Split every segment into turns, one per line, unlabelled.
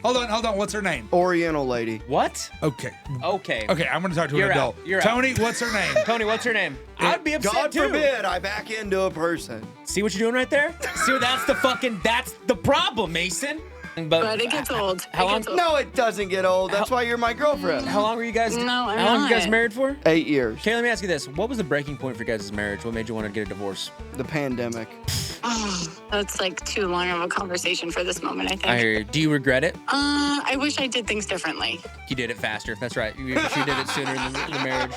Hold on. What's her name?
Oriental lady.
What?
Okay.
Okay.
Okay, I'm going to talk to an
You're
adult.
out. You're
Tony, what's her name?
Tony, what's her name? I'd be upset
God
too.
forbid I back into a person.
See what you're doing right there? See, that's the problem, Mason.
But it gets old.
How long?
No, it doesn't get old. That's why you're my girlfriend.
How long were you guys?
No, I'm
How long were you guys
not.
married for?
8 years.
Okay, let me ask you this: what was the breaking point for your guys' marriage? What made you want to get a divorce?
The pandemic.
That's like too long of a conversation for this moment, I think.
I hear you. Do you regret it?
I wish I did things differently.
You did it faster. That's right. You did it sooner than the marriage.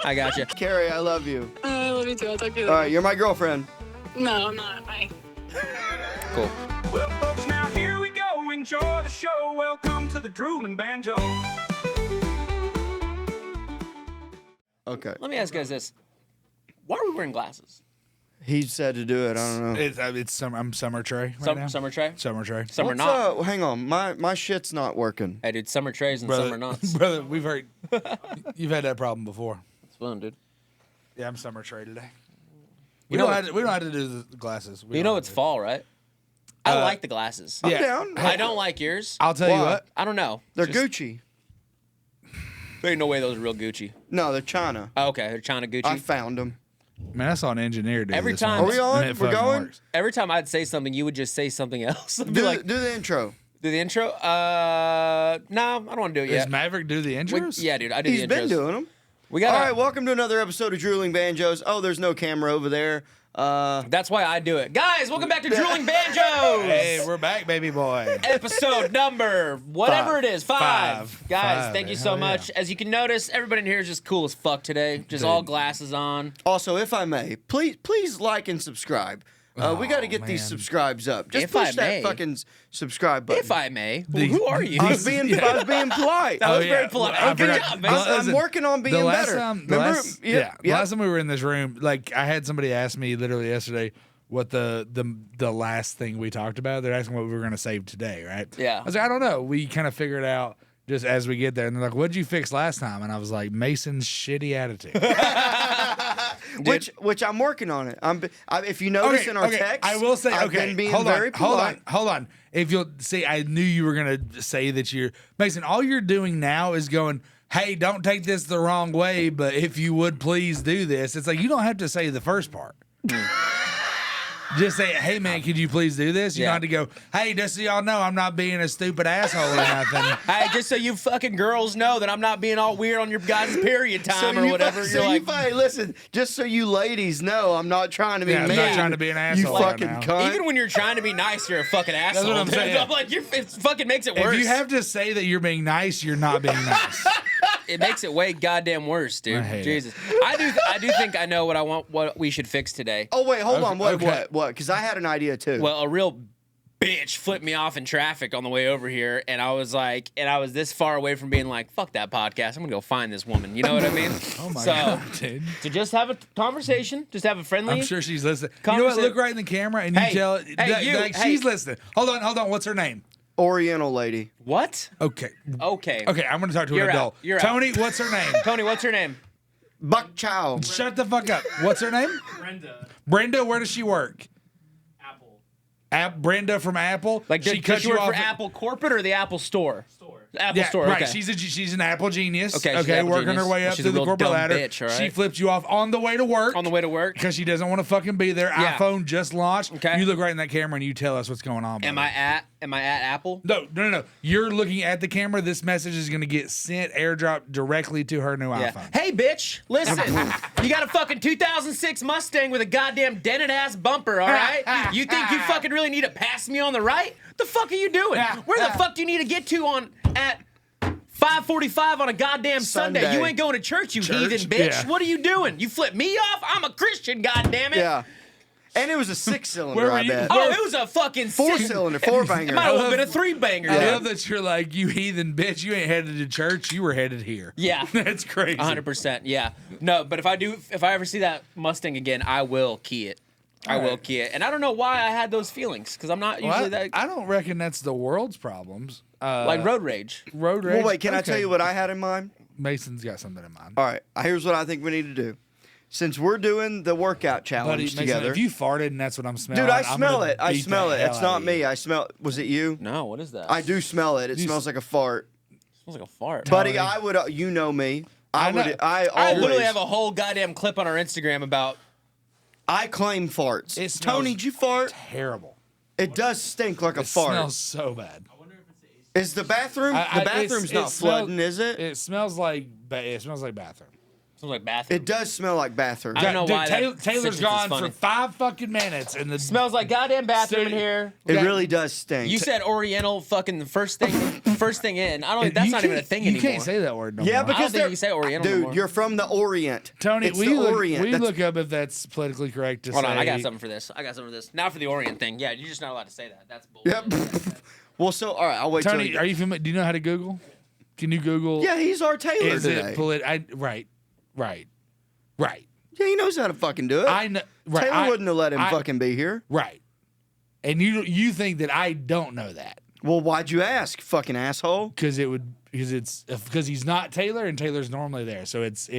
I got you.
Carrie, I love you.
I love you too. I'll talk to you
All
later.
right, you're my girlfriend.
No, I'm not. Bye.
Cool.
Well, folks, now here we go. Enjoy the show. Welcome to the Drooling Banjos.
Okay.
Let me ask you guys this: why are we wearing glasses?
He said to do it. I don't know.
I'm Summer Trey right now.
Summer tray.
Summer Trey.
Summer not.
Hang on. My shit's not working.
Hey, dude, summer trays and summer knots.
Brother, we've heard. You've had that problem before.
It's fun, dude.
Yeah, I'm Summer Trey today.
You
We
know
don't have to do the glasses.
You know it's fall, right? I like the glasses.
I'm
Yeah.
down.
I don't like yours.
I'll tell you
Why?
what.
I don't know.
They're
Just-
Gucci.
There ain't no way those are real Gucci.
No, they're China.
Oh, okay, they're China Gucci.
I found them.
Man, I saw an engineer do
Every
this
time-
once,
Are we
on?
and it
We're
fucking
going?
works.
Every time I'd say something, you would just say something else. I'd be
Do,
like,
do the intro.
do the intro? No, I don't want to do it
Does
yet.
Maverick do the
We-
intros?
yeah, dude, I do
He's
the intros.
been doing them.
We got.
All right, welcome to another episode of Drooling Banjos. Oh, there's no camera over there.
That's why I do it, guys. Welcome back to Drooling Banjos.
Hey, we're back, baby boy.
Episode number whatever
Five.
it is, five. Guys,
Five,
thank you
man.
so
Hell yeah.
much. As you can notice, everybody in here is just cool as fuck today. Just all glasses on.
Also, if I may, please like and subscribe. We got to get these
man.
subscribes up. Just
If
push
I
that
may.
fucking subscribe button.
If I may, well, who are you?
I was being polite.
That was
yeah.
very polite.
I
Good
forgot.
job, man.
I'm working on being
the last
better.
Time, the
Remember?
last,
Yep,
the last time we were in this room, like I had somebody ask me literally yesterday what the last thing we talked about. They're asking what we were going to save today, right?
Yeah.
I was like, I don't know. We kind of figured out just as we get there, and they're like, "What'd you fix last time?" And I was like, "Mason's shitty attitude."
Which I'm working on it. If you notice in our text,
I will say,
I've
okay,
been being
hold
very polite.
on. If you'll see, I knew you were gonna say that you're Mason. All you're doing now is going, "Hey, don't take this the wrong way, but if you would please do this." It's like you don't have to say the first part. Just say, "Hey, man, could you please do this?" You don't have to go, "Hey, just so y'all know, I'm not being a stupid asshole or nothing."
Hey, just so you fucking girls know that I'm not being all weird on your guys' period time or whatever. You're like,
hey, listen, just so you ladies know, I'm not trying to be
Yeah, I'm
mean.
not trying to be an
You
asshole right
fucking
now.
cunt.
even when you're trying to be nice, you're a fucking asshole.
what I'm
dude.
saying.
I'm like, it fucking makes it worse.
If you have to say that you're being nice, you're not being nice.
It makes it way goddamn worse, dude.
I hate
Jesus. I do think I know what we should fix today.
Oh wait, hold on.
Okay.
What? Because I had an idea too.
Well, a real bitch flipped me off in traffic on the way over here, and I was this far away from being like, fuck that podcast. I'm gonna go find this woman. You know what I mean?
Oh my
so,
god, dude.
So just have a conversation. Just have a friendly.
I'm sure she's listening. You know what? Look right in the camera and you
Hey,
tell
hey,
that,
you,
like,
hey.
she's listening. Hold on. What's her name?
Oriental lady.
What?
Okay.
Okay.
Okay, I'm going to talk to
You're
an
out.
adult.
You're out.
Tony, what's her name?
Tony, what's her name?
Buck Chow.
Shut the fuck up. What's her name? Brenda, where does she work? Brenda from Apple.
Like,
she
does
cut
she
you
work
off
for Apple corporate or the Apple Store? Apple
Yeah,
Store.
right.
Okay.
She's an Apple genius.
Okay, she's an Apple
working
genius.
her way up
She's
through
a
the
real
corporate
dumb
ladder.
bitch, all
She
right?
flips you off on the way to work.
On the way to work.
Because she doesn't want to fucking be there.
Yeah.
iPhone just launched.
Okay.
You look right in that camera and you tell us what's going on.
Am
brother.
I at Apple?
No. You're looking at the camera. This message is going to get sent, airdrop directly to her new
Yeah.
iPhone.
Hey, bitch, listen. You got a fucking 2006 Mustang with a goddamn dented ass bumper, all right? You think you fucking really need to pass me on the right? The fuck are you doing? Where the fuck do you need to get to at 5:45 on a goddamn Sunday?
Sunday.
You ain't going to church, you heathen bitch.
Yeah.
What are you doing? You flip me off? I'm a Christian, goddammit.
Yeah. And it was a 6-cylinder,
Where were
I
you?
bet.
Oh, it was a fucking
4-cylinder,
It
4-banger.
might have been a 3-banger,
I
dude.
love that you're like, you heathen bitch. You ain't headed to church. You were headed here.
Yeah.
That's crazy.
100%. Yeah. No, but if I ever see that Mustang again, I will key it. I will key it. And I don't know why I had those feelings, because I'm not usually that.
I don't reckon that's the world's problems.
Like road rage.
Road rage.
Well, wait, can I
Okay.
tell you what I had in mind?
Mason's got something in mind.
All right, here's what I think we need to do. since we're doing the workout
Buddy,
challenge
Mason,
together.
if you farted and that's what I'm smelling,
Dude, I
I'm
smell
gonna
it. I
beat
smell
the
it.
hell
It's
out
not
of
me.
you.
I smell. Was it you?
No, what is that?
I do smell it. It smells like a fart.
smells like a fart.
Buddy, I would. You know me. I
know.
would. I
I
always.
literally have a whole goddamn clip on our Instagram about.
I claim farts.
It smells
Tony, did you fart?
terrible.
It does stink like a
It
fart.
smells so bad.
Is the bathroom?
I-
The bathroom's not flooding, is it?
It smells like bathroom.
Smells like bathroom.
It does smell like bathroom.
I don't know
Dude,
why that
Taylor's
sentence is
gone
funny.
for 5 fucking minutes, and the
Smells like goddamn bathroom in
Dude,
here.
It really does stink.
You said Oriental fucking the first thing in. I don't. That's
You
not even a
can't-
thing
you
anymore.
can't say that word no
yeah,
more.
because
I don't think
they're-
you say Oriental
Dude,
anymore.
you're from the Orient.
Tony,
it's
will
the
you look,
Orient.
will you
That's-
look up if that's politically correct to
Hold
say?
on, I got something for this. Now for the Orient thing. Yeah, you're just not allowed to say that. That's bullshit.
Yep. Well, so all right, I'll wait.
Tony,
till
are you familiar? Do you know how to Google? Can you Google?
Yeah, he's our Taylor
Is
today.
it right?
Yeah, he knows how to fucking do it.
I know. Right,
Taylor wouldn't have let him fucking be here.
Right. And you think that I don't know that
Well, why'd you ask, fucking asshole?
because he's not Taylor and Taylor's normally there, so it's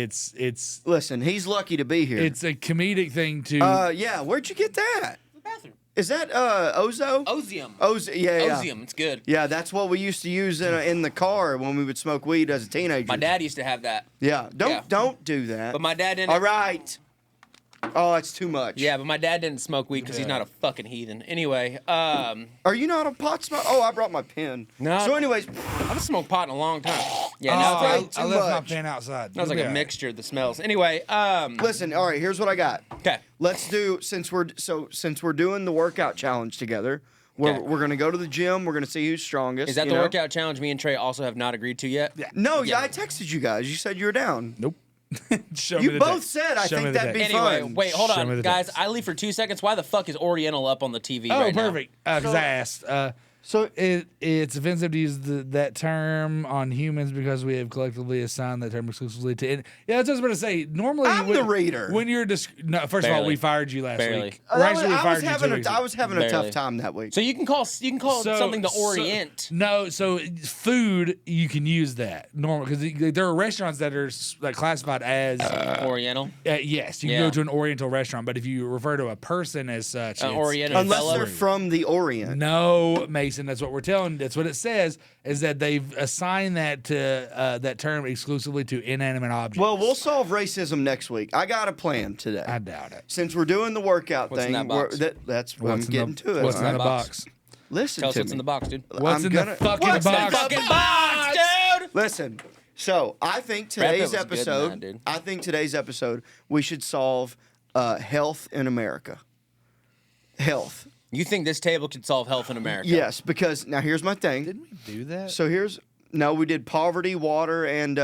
Listen, he's lucky to be here.
it's a comedic thing to.
Yeah, where'd you get that?
The bathroom.
Is that Ozo?
Ozium.
Yeah.
Ozium. It's good.
Yeah, that's what we used to use in the car when we would smoke weed as a teenager.
My dad used to have that,
Yeah,
Yeah.
don't do that.
but my dad didn't.
All right. Oh, it's too much.
Yeah, but my dad didn't smoke weed because he's not a fucking heathen. Anyway,
Are you not a pot smoker? Oh, I brought my pen.
No.
So, anyways,
I haven't smoked pot in a long time. Yeah,
Oh,
now
Straight
it's
I
too
left
much.
my pen outside.
smells like
You'll
a
be all right.
mixture of the smells. Anyway,
listen. All right, here's what I got.
okay.
Let's do since we're doing the workout challenge together. We're
Okay.
gonna go to the gym. We're gonna see who's strongest.
Is that
you
the
know?
workout challenge me and Trey also have not agreed to yet?
Yeah.
No,
Yeah.
I texted you guys. You said you were down.
Nope. Show me
You
the
both
text.
said I
Show me
think
the
that'd be
text.
Anyway,
fun.
wait, hold
Show me
on,
the
guys.
text.
I leave for 2 seconds. Why the fuck is Oriental up on the TV
Oh,
right now?
perfect. Because I asked.
So
It's offensive to use that term on humans because we have collectively assigned that term exclusively to. Yeah, that's what I was about to say. Normally,
I'm the reader.
When you're no, first of all,
Barely.
we fired you last
Barely.
week.
I
Or actually, we
was
fired you 2
having
weeks
I
ago.
was having a tough
Barely.
time that week.
So you can call something the Orient.
No, so food you can use that normal because there are restaurants that are like classified as
Oriental.
yes, you can
Yeah.
go to an Oriental restaurant, but if you refer to a person as such, it's
Oriental
Unless
fella.
they're from the Orient.
No, Mason, that's what we're telling. That's what it says is that they've assigned that to that term exclusively to inanimate objects.
Well, we'll solve racism next week. I got a plan today.
I doubt it.
Since we're doing the workout
What's in
thing,
that box?
that's what I'm
What's in
getting
the,
to it.
What's
all
in the
right?
box?
Listen
Tell us
to
what's
me.
in the box, dude.
What's in the fucking
What's in the
box?
Fucking box, dude.
Listen. So I think
Brad Pitt
today's
was good in
episode.
that, dude.
I think today's episode we should solve health in America. Health.
You think this table could solve health in America?
Yes, because now here's my thing.
Didn't we do that?
So we did poverty, water, and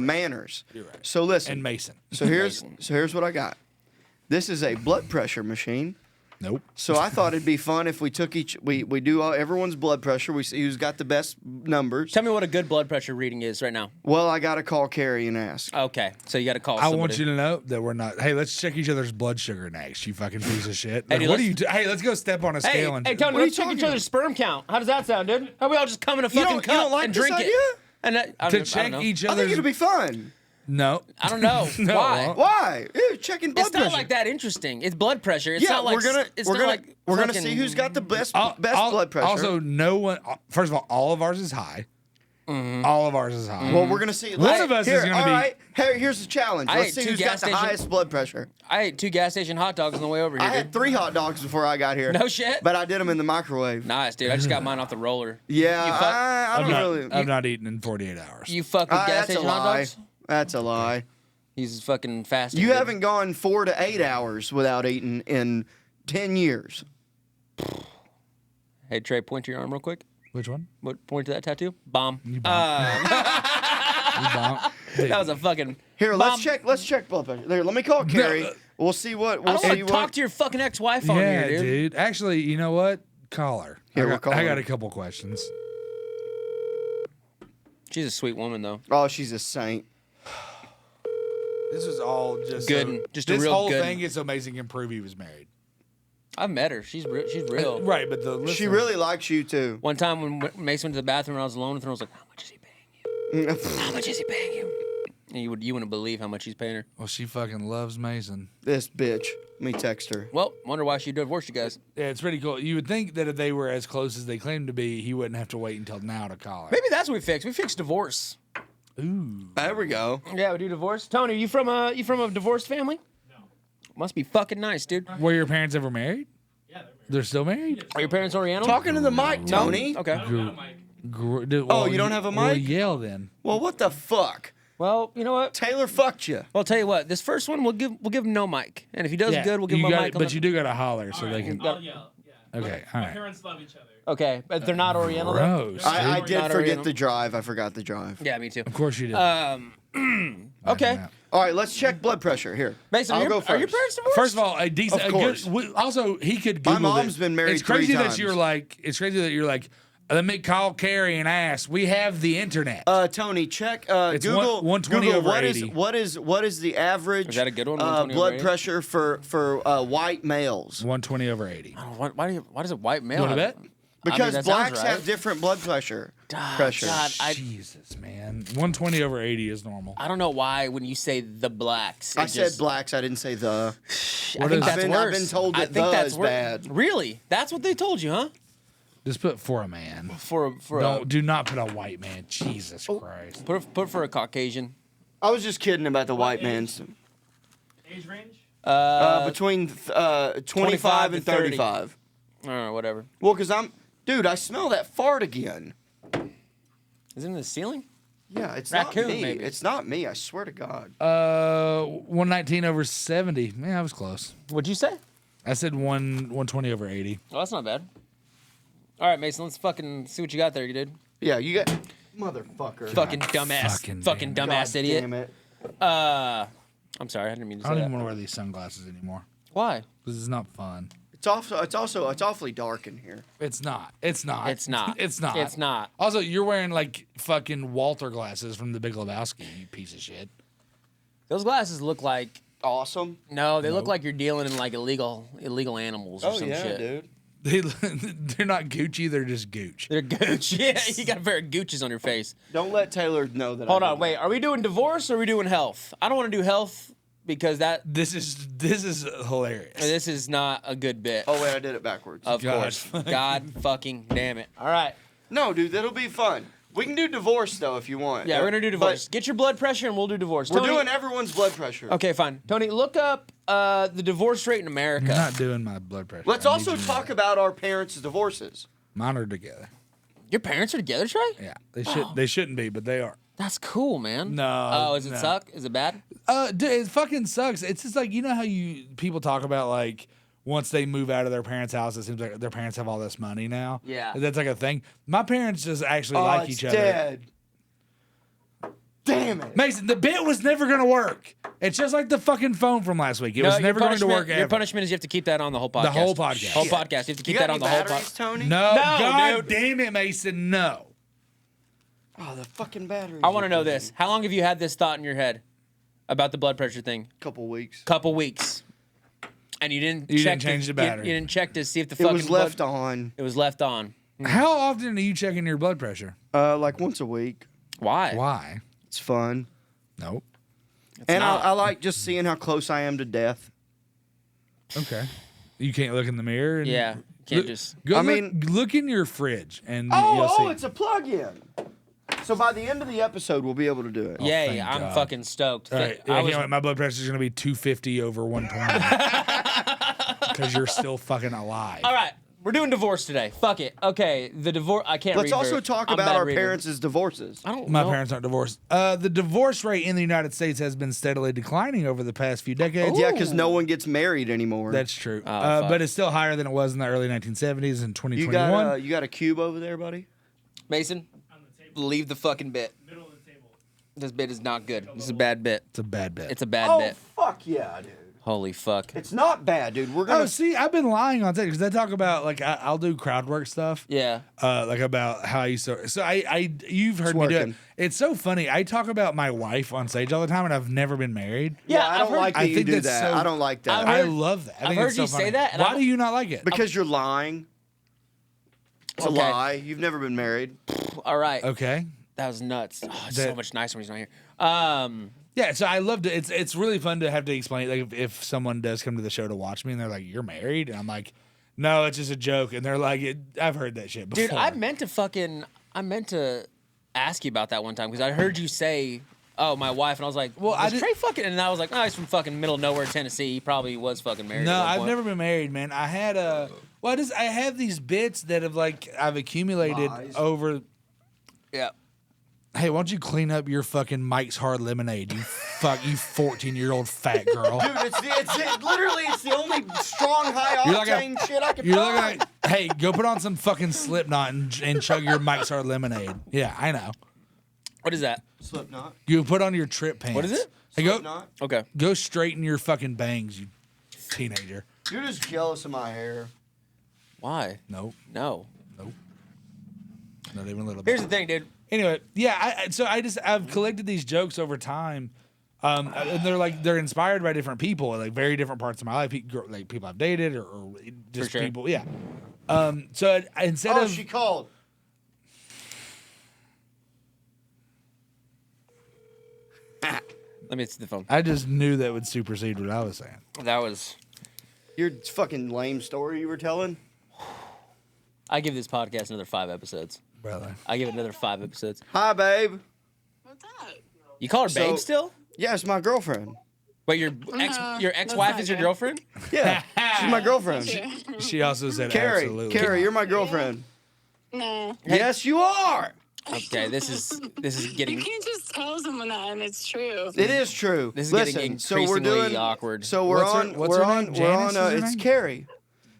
manners.
You're right.
So listen.
And Mason.
So here's what I got. This is a blood pressure machine.
Nope.
So I thought it'd be fun if we took we do everyone's blood pressure. We see who's got the best numbers.
Tell me what a good blood pressure reading is right now.
Well, I got to call Carrie and ask.
Okay, so you got to call
I
somebody.
want you to know that we're not. Hey, let's check each other's blood sugar next. You fucking piece of shit.
Hey,
Like,
dude,
what do
let's-
you? Hey, let's go step on a
Hey,
scale and.
hey, Tony,
What are
let's
you
check each
talking
other's sperm count. How does that sound, dude? How we all just come in a
You
fucking
don't
cup
like
and
this
drink
idea?
it? And I
to
don't
check
know.
each
I think
other's.
it'll be fun.
No.
I don't know.
No,
Why?
it won't.
Why? Ew, checking blood
It's not
pressure.
like that interesting. It's blood pressure. It's
Yeah,
not like
we're gonna
fucking-
see who's got the best
Al-
blood pressure.
Also, no one. First of all of ours is high.
Mm-hmm.
All of ours is high.
well, we're gonna see.
One of us is gonna
all
be-
right, here's the challenge.
I
Let's
ate
see
2
who's
gas
got the
station-
highest blood pressure.
I ate 2 gas station hot dogs on the way over here,
I
dude.
had 3 hot dogs before I got here.
No shit?
But I did them in the microwave.
Nice, dude. I just got mine off the roller.
Yeah,
You fuck-
I
I'm
don't
not,
really.
I'm not eating in 48 hours.
You fuck with gas
That's a
station hot
lie.
dogs?
That's a lie.
He's fucking fasting.
You
dude.
haven't gone 4 to 8 hours without eating in 10 years.
Hey, Trey, point to your arm real quick.
Which one?
What? Point to that tattoo. Bomb.
You bomb. You bomb. Dude,
That was a fucking.
Here,
Bomb.
let's check blood pressure. There, let me call Carrie. We'll see what
I
we'll
don't
see
want to talk
what.
to your fucking ex-wife on
yeah,
here, dude.
Actually, you know what? Call her.
Here,
I
we'll
got,
call
I
her.
got a couple questions.
She's a sweet woman, though.
Oh, she's a saint.
This was all just
Good
so-
and- just a
this
real
whole
good-
thing is so Mason can prove he was married.
I've met her. She's real.
Right, but the
She really likes you too.
One time when Mason went to the bathroom and I was alone with her, I was like, "How much is he paying you? How much is he paying you?" You wouldn't believe how much he's paying her.
Well, she fucking loves Mason.
This bitch. Let me text her.
Well, wonder why she divorced you guys.
Yeah, it's pretty cool. You would think that if they were as close as they claim to be, he wouldn't have to wait until now to call her.
Maybe that's what we fixed. We fixed divorce.
Ooh.
There we go.
Yeah, we do divorce. Tony, you from a divorced family?
No.
Must be fucking nice, dude.
Were your parents ever married?
Yeah, they're married.
They're still married?
Are your parents Oriental?
Talking to the mic, Tony.
Okay.
I don't got a mic.
Oh, you don't have a
Well,
mic?
Yale then.
Well, what the fuck?
Well, you know what?
Taylor fucked you.
Well, I'll tell you what. This first one, we'll give him no mic, and if he does good, we'll give him a mic.
But you do got to holler so
All
they
right,
can.
I'll yell. Yeah.
Okay,
My
all right.
parents love each other.
Okay, but they're not Oriental. though?
Gross.
I
dude.
did
Not
forget
Oriental.
the drive. I forgot the drive.
Yeah, me too.
Of course you did.
Okay.
All right, let's check blood pressure. Here.
Mason,
I'll
are
go
your
first.
parents divorced?
First of all, a decent.
Of course.
Also, he could.
My
Google
mom's
it.
been married
It's crazy
3
that
times.
you're like. It's crazy that you're like. Let me call Carrie and ask. We have the internet.
Tony, check.
It's
Google
120
Google
over
what is
80.
what is the average?
Is that a good one, 120 over
blood
80?
pressure for white males?
120 over 80.
Why does a white male?
You want to
have-
bet?
Because
that sounds
blacks
right.
have different blood pressure.
God,
Jesus, man. 120 over 80 is normal.
I don't know why when you say the blacks.
I
it
said
just-
blacks. I didn't say the.
I
What
think
is-
that's
I've
worse.
been told
I
that
think
the
that's
is
worse.
bad.
Really? That's what they told you, huh?
Just put for a man.
For
Do not put a white man. Jesus Christ.
put for a Caucasian.
I was just kidding about the white man's.
Age range?
Between 25 and
30.
35.
Whatever.
Well, because dude, I smell that fart again.
Is it in the ceiling?
Yeah, it's
Raccoon,
not me.
maybe.
It's not me. I swear to God.
119 over 70. Man, I was close.
What'd you say?
I said 120 over 80.
Oh, that's not bad. All right, Mason, let's fucking see what you got there, you dude.
Yeah, you got motherfucker.
Fucking dumbass. Fucking
damn
dumbass
God
idiot.
Damn it.
I'm sorry, I didn't mean to
I
say
don't
that.
even want to wear these sunglasses anymore
Why?
because it's not fun.
It's awfully dark in here.
It's not. It's not.
It's not.
It's not.
It's not.
Also, you're wearing like fucking Walter glasses from The Big Lebowski, you piece of shit.
Those glasses look like
Awesome.
no, they look like you're dealing in like illegal animals or
Oh
some
yeah,
shit.
dude.
They're not Gucci. They're just Gooch.
They're Gooch. Yeah, you got a pair of Gooches on your face.
Don't let Taylor know that.
Hold
I
on,
did
wait.
that.
Are we doing divorce or are we doing health? I don't want to do health because
This is hilarious.
this is not a good bit.
Oh wait, I did it backwards.
Of
God.
course. God fucking damn it. All right.
No, dude, that'll be fun. We can do divorce though if you want.
Yeah, we're gonna do divorce.
But
Get your blood pressure and we'll do divorce.
we're
Tony-
doing everyone's blood pressure.
Okay, fine. Tony, look up the divorce rate in America.
You're not doing my blood pressure.
Let's
I need
also
you to know
talk
that.
about our parents' divorces.
Mine are together.
Your parents are together, Trey?
Yeah, they shouldn't be, but they are.
That's cool, man.
No,
Oh, does it
no.
suck? Is it bad?
Dude, it fucking sucks. It's just like, you know how people talk about like once they move out of their parents' house, it seems like their parents have all this money now.
Yeah.
That's like a thing. My parents just actually
Oh,
like
it's
each other.
dead. Damn it.
Mason, the bit was never gonna work. It's just like the fucking phone from last week. It was
your
never going to
punishment-
work ever.
Your punishment is you have to keep that on the whole podcast.
The whole podcast.
Whole
Shit.
podcast. You have to keep
You got
that on
any
the whole
batteries,
podcast.
Tony?
No, God
dude.
damn it, Mason, no.
Oh, the fucking batteries.
I want to know this. How long have you had this thought in your head about the blood pressure thing?
Couple weeks.
Couple weeks. And you didn't
You
check
didn't change
to,
the battery.
You didn't check to see if the
It
fucking
was left
blood,
on.
It was left on.
How often are you checking your blood pressure?
Like once a week.
Why?
Why?
It's fun.
Nope.
And
not.
I like just seeing how close I am to death.
Okay. You can't look in the mirror. And
Yeah. Can't
look,
just.
Go
I
look,
mean-
look in your fridge and you'll see.
It's a plug-in. So by the end of the episode, we'll be able to do it.
Yay!
thank
I'm
God.
fucking stoked.
All right,
I was,
my blood pressure is going to be 250 over 120 because you're still fucking alive.
all right, we're doing divorce today. Fuck it. Okay, the divorce. I can't.
Let's
read
also
very-
talk
I'm
about
bad
our
reader.
parents' divorces.
I don't
My
know.
parents aren't divorced. The divorce rate in the United States has been steadily declining over the past few decades.
Yeah, because no one gets married anymore.
That's true.
fuck.
But it's still higher than it was in the early 1970s and 2021.
you got a cube over there, buddy?
Mason,
On the table.
leave the fucking bit.
Middle of the table.
This bit is not good. This is a bad bit.
It's a bad bit.
It's a bad
Oh,
bit.
fuck yeah, dude.
Holy fuck.
It's not bad, dude. We're gonna.
Oh, see, I've been lying on that because they talk about like I'll do crowd work stuff.
Yeah.
Like about how I used to. So you've heard me do it.
working.
It's so funny. I talk about my wife on stage all the time, and I've never been married.
yeah,
Yeah,
I
I've
don't
heard-
like that
I
you
think
do
that's
that.
so-
I don't like that.
I've
I
heard-
love that. I
I've
think
heard
it's so
you say
funny.
that, and
Why
I'm-
do you not like it?
because you're lying. It's
Okay.
a lie. You've never been married.
All right.
Okay.
That was nuts. Oh, it's
That-
so much nicer when he's not here.
Yeah, so I loved it. It's really fun to have to explain. Like if someone does come to the show to watch me and they're like, "You're married," and I'm like, "No, it's just a joke," and they're like, "I've heard that shit before."
Dude, I meant to ask you about that one time because I heard you say, "Oh, my wife," and I was like, "Well,
I
was Trey fucking?" And I was like, "Oh, he's from fucking middle of nowhere, Tennessee. He probably was fucking married."
No,
at one
I've
point."
never been married, man. I had I have these bits that have I've accumulated
Lies.
over.
Yeah.
Hey, why don't you clean up your fucking Mike's Hard Lemonade, you 14-year-old fat girl.
Dude, it's the only strong high
You're like a-
octane shit I can
You're
find.
looking like, hey, go put on some fucking Slipknot and chug your Mike's Hard Lemonade. Yeah, I know.
What is that?
Slipknot.
You put on your trip pants.
What is it?
Hey, go
Slipknot.
Okay.
go straighten your fucking bangs, you teenager.
You're just jealous of my hair.
Why?
Nope,
No.
not even a little bit.
Here's the thing, dude.
Anyway, yeah. I've collected these jokes over time, and they're inspired by different people, like very different parts of my life, like people I've dated or just
sure.
people. Yeah. So instead
Oh,
of
she called.
Let me see the phone.
I just knew that would supersede what I was saying.
That was.
Your fucking lame story you were telling?
I give this podcast another 5 episodes.
Brother.
I give it another 5 episodes.
Hi, babe.
What's up?
You call her babe
So-
still?
Yeah, it's my girlfriend.
Wait, your
that's
ex-wife
not
is your
good.
girlfriend?
Yeah, she's my girlfriend.
She also said
Carrie,
absolutely.
Carrie, you're my girlfriend.
No.
Yes, you are.
Okay, this is
You
getting
can't just tell someone that and it's true.
It is true.
this is
Listen,
getting
so we're
increasingly
doing
awkward.
So we're
What's her-
on.
what's
we're
her
on.
name?
We're
Janice
on.
is her
It's
name?
Carrie.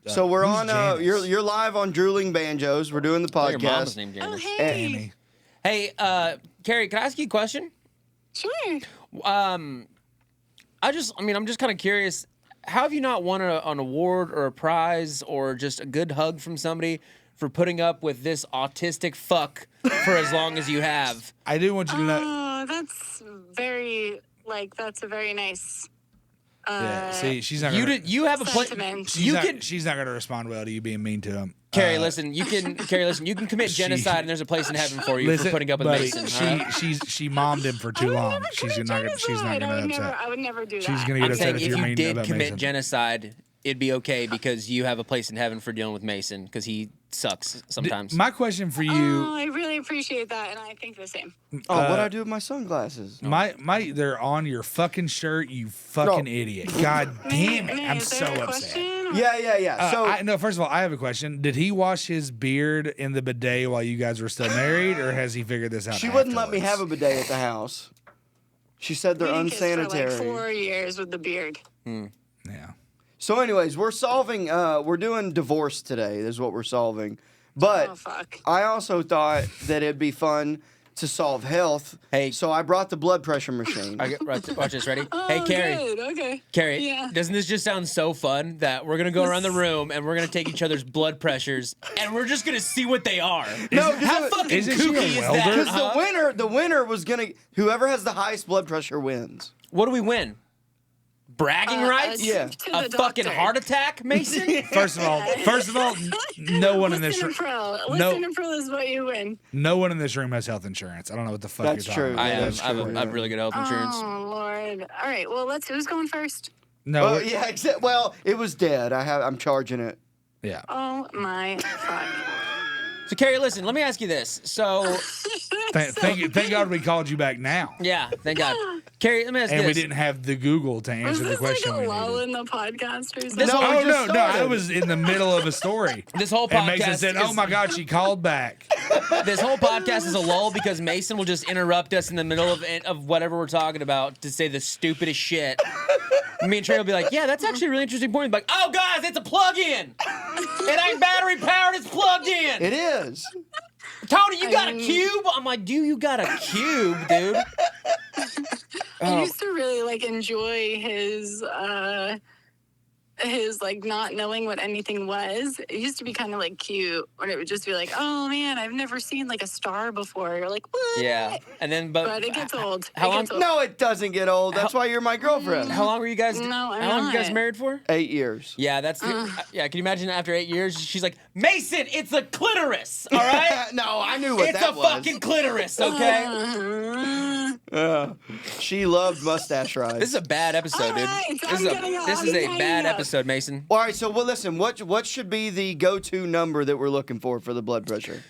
So we're
who's
on.
Janice?
You're live on Drooling Banjos. We're doing the
Oh, your mom's
podcast.
named
Oh,
Janice.
hey.
Annie.
Hey, Carrie, can I ask you a question?
Sure.
I'm just kind of curious. How have you not won an award or a prize or just a good hug from somebody for putting up with this autistic fuck for as long as you have?
I do want you to know.
Oh, that's a very nice.
Yeah. See, she's not.
You
Gonna,
did. You have a plan.
Sentiment.
She's
You
not,
can.
She's not going to respond well to you being mean to him.
Carrie, listen. You can. Carrie, listen. You can commit genocide, and there's a place in heaven for you for putting up with
buddy,
Mason. all right?
she mommed him for too long. She's not gonna. She's not gonna upset.
I would never do that.
She's gonna get
I'm
upset
saying
if
if
you're
you
mean
did
about
commit
Mason.
genocide, it'd be okay because you have a place in heaven for dealing with Mason because he sucks sometimes.
My question for
Oh,
you,
I really appreciate that, and I think the same.
Oh, what'd I do with my sunglasses?
they're on your fucking shirt, you fucking idiot. God damn it!
May,
I'm
is
so
there a
upset.
question?
Yeah. So
no, first of all, I have a question. Did he wash his beard in the bidet while you guys were still married, or has he figured this out?
she wouldn't let me have a
afterwards?
bidet at the house. She said they're
We kissed
unsanitary.
For like 4 years with the beard.
Yeah.
So, anyways, we're solving. We're doing divorce today. Is what we're solving. But
Oh fuck.
I also thought that it'd be fun to solve health.
Hey.
So I brought the blood pressure machine.
Watch this. Ready?
Oh,
Hey, Carrie.
Good. Okay.
Carrie,
Yeah.
doesn't this just sound so fun that we're gonna go around the room and we're gonna take each other's blood pressures and we're just gonna see what they are?
No,
How fucking
isn't she a
kooky is
welder?
that?
Because
huh?
the winner was gonna. Whoever has the highest blood pressure wins.
What do we win? Bragging rights?
Yeah.
To
A
the
fucking
doctor.
heart attack, Mason?
First of all, no one in this room,
Lisinopril is what you win.
no one in this room has health insurance. I don't know what the fuck
That's
you're talking
true.
about.
I
Yeah,
have,
that's
I have,
true,
I have
yeah.
really good health insurance.
Oh Lord. All right. Well, who's going first?
No,
Oh yeah. Well, it was dead. I'm charging it.
yeah.
Oh my fuck.
So, Carrie, listen, let me ask you this. So,
Thank God we called you back now,
yeah, thank God. Carrie, let me ask you
and we
this.
didn't have the Google to
Was
answer the
this like
question
a
we
lull
needed.
in the podcast or something?
This whole-
we
Oh
just
no, I
started.
was in the middle of a story.
This whole
And
podcast
Mason said, "Oh
is-
my God, she called back."
This whole podcast is a lull because Mason will just interrupt us in the middle of whatever we're talking about to say the stupidest shit. Me and Trey will be like, yeah, that's actually a really interesting point. Like, oh, guys, it's a plug-in. It ain't battery powered, it's plugged in.
It is.
Tony, you got a cube? I'm like, dude, you got a cube, dude.
I used to really like enjoy his like not knowing what anything was. It used to be kind of like cute when it would just be like, oh man, I've never seen like a star before. You're like, what?
Yeah. And then,
But it gets old.
How
It
long-
gets old.
No, it doesn't get old. That's why you're my girlfriend.
how long were you guys?
No, I'm
how long were you guys
not.
married for?
8 years.
Yeah, that's yeah. Can you imagine after 8 years, she's like, Mason, it's a clitoris, all right?
No, I knew what
It's
that
a
was.
fucking clitoris, okay?
She loved mustache rides.
This is a bad episode, dude.
Alright,
This is a bad episode, Mason.
All right, so well, listen. What should be the go-to number that we're looking for the blood pressure?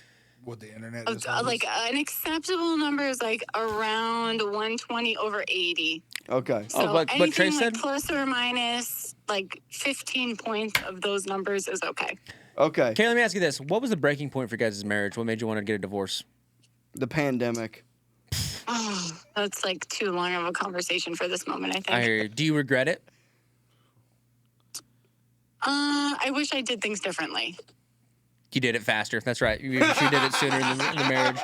What the internet just told us.
Like an acceptable number is like around 120/80.
Okay.
So
what
anything
Trey
like
said?
plus or minus like 15 points of those numbers is okay.
Okay.
Okay, let me ask you this: what was the breaking point for your guys' marriage? What made you want to get a divorce?
The pandemic.
Oh, that's like too long of a conversation for this moment, I think.
I hear you. Do you regret it?
I wish I did things differently.
You did it faster. That's right. You did it sooner in the marriage.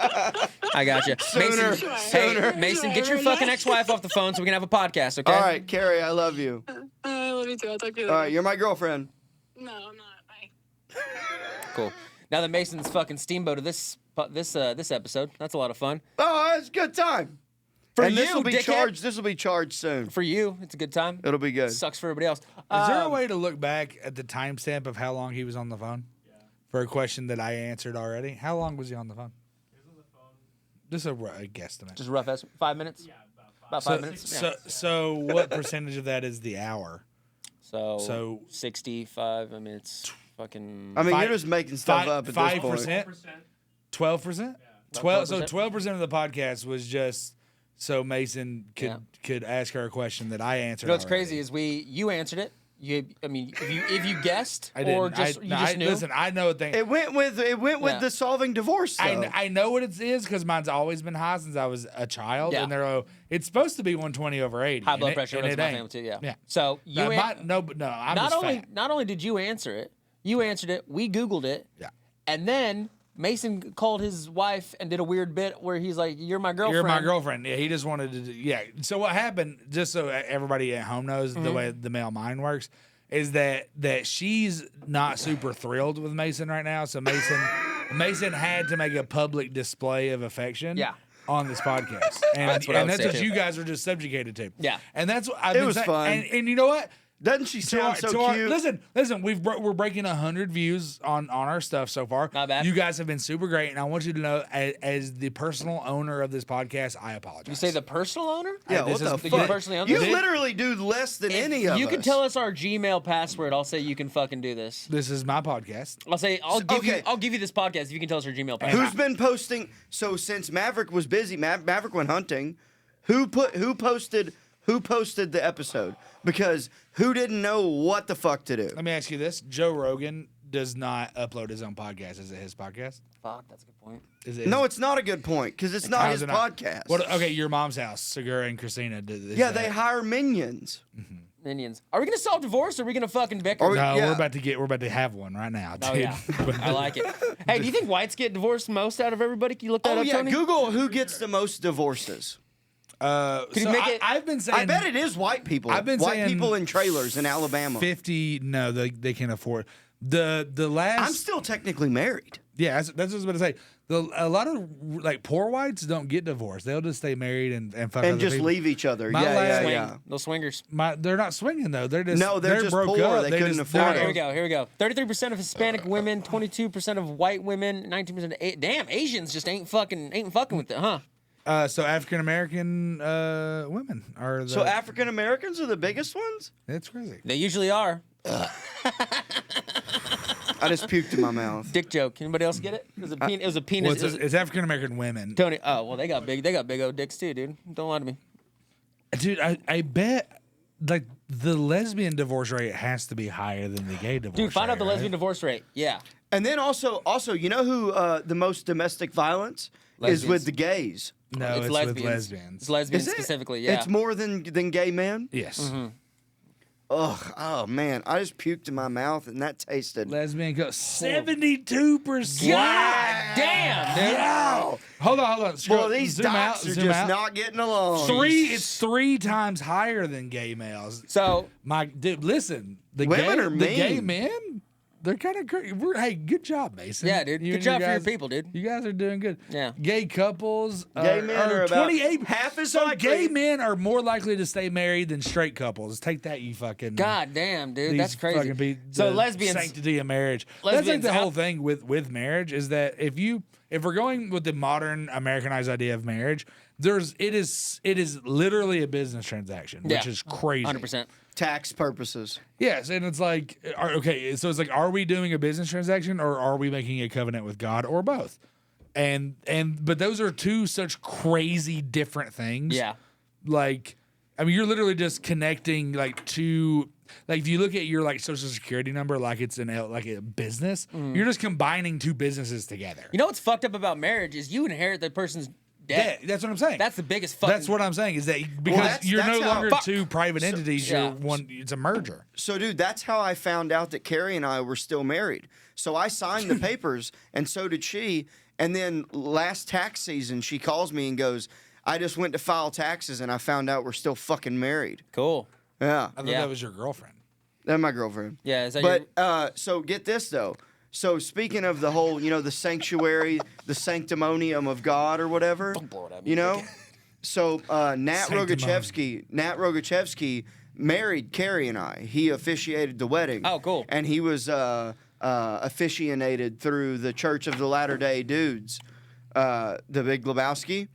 I got you.
Sooner.
Mason,
Sooner.
hey, Mason, get your fucking ex-wife off the phone so we can have a podcast, okay?
All right, Carrie, I love you.
I love you too. I'll talk to you
All
later.
right, you're my girlfriend.
No, I'm not. Bye.
Cool. Now that Mason's fucking steamboat of this episode, that's a lot of fun.
Oh, it's a good time.
For
and this
you,
will be
dickhead.
charged. This will be charged soon.
For you, it's a good time.
It'll be good.
Sucks for everybody else.
Is there a way to look back at the timestamp of how long he was on the phone? For a question that I answered already. How long was he on the phone? He was on the phone. Just a guesstimate.
Just a rough estimate. 5 minutes? Yeah, about 5 minutes. Yeah.
So what percentage of that is the hour?
So 65. I mean, it's fucking.
I mean,
Five-
you're just making stuff up at this point.
5%? 12%? 12. So 12% of the podcast was just so Mason could ask her a question that I answered.
You know what's
already.
crazy is you answered it. I mean, if you guessed
I didn't.
or just you just knew.
Listen, I know a thing.
It went with
Yeah.
the solving divorce. Though.
I know what it is because mine's always been high since I was a child,
Yeah.
and they're it's supposed to be 120/80.
High
and
blood
it-
pressure
and
runs
it
in my
ain't.
family too. Yeah.
Yeah.
So you
I'm
not
just
only
fat.
not only did you answer it, you answered it. We Googled it.
Yeah.
And then Mason called his wife and did a weird bit where he's like, "You're my girlfriend."
You're my girlfriend. Yeah, he just wanted to. Yeah. So what happened? Just so everybody at home knows the way the male mind works, is that she's not super thrilled with Mason right now. So Mason had to make a public display of affection.
Yeah.
On this podcast, and
That's what I would
that's
say,
what
too.
you guys are just subjugated to.
Yeah.
And that's what I've
It
been
was
saying.
fun.
And you know what?
Doesn't she sound so cute?
Listen. We're breaking 100 views on our stuff so far.
Not bad.
You guys have been super great, and I want you to know, as the personal owner of this podcast, I apologize.
You say the personal owner?
Yeah,
this
what
is-
the
you
fuck?
personally own
You
this?
literally do less than any of
You
us.
can tell us our Gmail password. I'll say you can fucking do this.
This is my podcast.
I'll give you this podcast if you can tell us your Gmail password.
Who's been posting? So since Maverick was busy, Maverick went hunting. Who posted the episode? Because who didn't know what the fuck to do?
Let me ask you this: Joe Rogan does not upload his own podcast. Is it his podcast?
Fuck, that's a good point.
Is it?
No, it's not a good point because it's not
How's
his
it not?
podcast.
What? Okay, your mom's house. Segura and Christina did this.
Yeah, they hire minions.
Minions. Are we gonna solve divorce or are we gonna fucking bicker?
Are we-
No,
Yeah.
we're about to have one right now, dude.
Oh yeah, I like it. Hey, do you think whites get divorced most out of everybody? Can you look that
Oh
up,
yeah,
Tony?
Google who gets the most divorces.
Could you make it-
I've been saying.
I bet it is white people.
I've been
white
saying
people in trailers in Alabama.
50. No, they can't afford. The last.
I'm still technically married.
Yeah, that's what I was about to say. A lot of like poor whites don't get divorced. They'll just stay married and fuck
And
other
just
people.
leave each other.
My
Yeah,
last-
yeah,
Swing.
yeah.
Those swingers.
They're not swinging though. They're just
No, they're just
broke
poor.
up.
They couldn't afford
All
it.
right,
they're-
here we go. 33% of Hispanic women, 22% of white women, 19% of damn Asians just ain't fucking with it, huh?
So African American women are the.
So African Americans are the biggest ones?
It's crazy.
They usually are.
I just puked in my mouth.
Dick joke. Anybody else get it? It was a penis.
Well,
it was-
it's African American women.
Tony. Oh well, they got big old dicks too, dude. Don't lie to me.
Dude, I bet like the lesbian divorce rate has to be higher than the gay divorce.
Dude, find out the
rate,
lesbian
right?
divorce rate. Yeah.
And then also, you know who the most domestic vielse is
Lesbians.
with the gays?
No, it's with lesbians.
It's lesbians
Is it?
specifically. Yeah.
It's more than gay men?
Yes.
Ugh, oh man, I just puked in my mouth and that tasted.
Lesbian go 72%.
God damn, dude.
Wow. Hold on.
Well, these docs are
zoom
just
out.
not getting along.
It's 3 times higher than gay males.
So
My dude, listen, the
Women are
gay
mean.
men, they're kind of crazy. Hey, good job, Mason.
Yeah, dude.
You
Good
and
job for your
guys-
people, dude.
You guys are doing good.
Yeah.
Gay couples,
Gay men are about
28.
half as
so
likely-
gay men are more likely to stay married than straight couples. Take that, you fucking.
God damn, dude.
these
That's crazy.
fucking
So
the
lesbians.
sanctity of marriage. That's like
lesbians
the whole
out-
thing with marriage is that if you if we're going with the modern Americanized idea of marriage, it is literally a business transaction, which is crazy.
100%.
Tax purposes.
Yes, and it's like, okay, so it's like, are we doing a business transaction or are we making a covenant with God or both? But those are two such crazy different things.
Yeah.
Like, I mean, you're literally just connecting like two. Like, if you look at your like social security number, like it's like a business, you're just combining two businesses together.
You know what's fucked up about marriage is you inherit the person's debt.
Yeah, that's what I'm saying.
That's the biggest fucking.
That's what I'm saying is that because you're
that's
no
how-
longer
Fuck.
two private entities.
yeah.
You're one. It's a merger.
So, dude, that's how I found out that Carrie and I were still married. So I signed the papers, and so did she. And then last tax season, she calls me and goes, I just went to file taxes, and I found out we're still fucking married.
Cool.
Yeah.
I thought
Yeah.
that was your girlfriend.
That's my girlfriend.
Yeah, is that your-
But so get this though. So speaking of the whole, the sanctuary, the sanctimonium of God or whatever,
blow it up.
So Nat
Sanctimony.
Rogachevsky married Carrie and I. He officiated the wedding.
Oh, cool.
And he was officiated through the Church of the Latter-day Dudes, the Big Lebowski,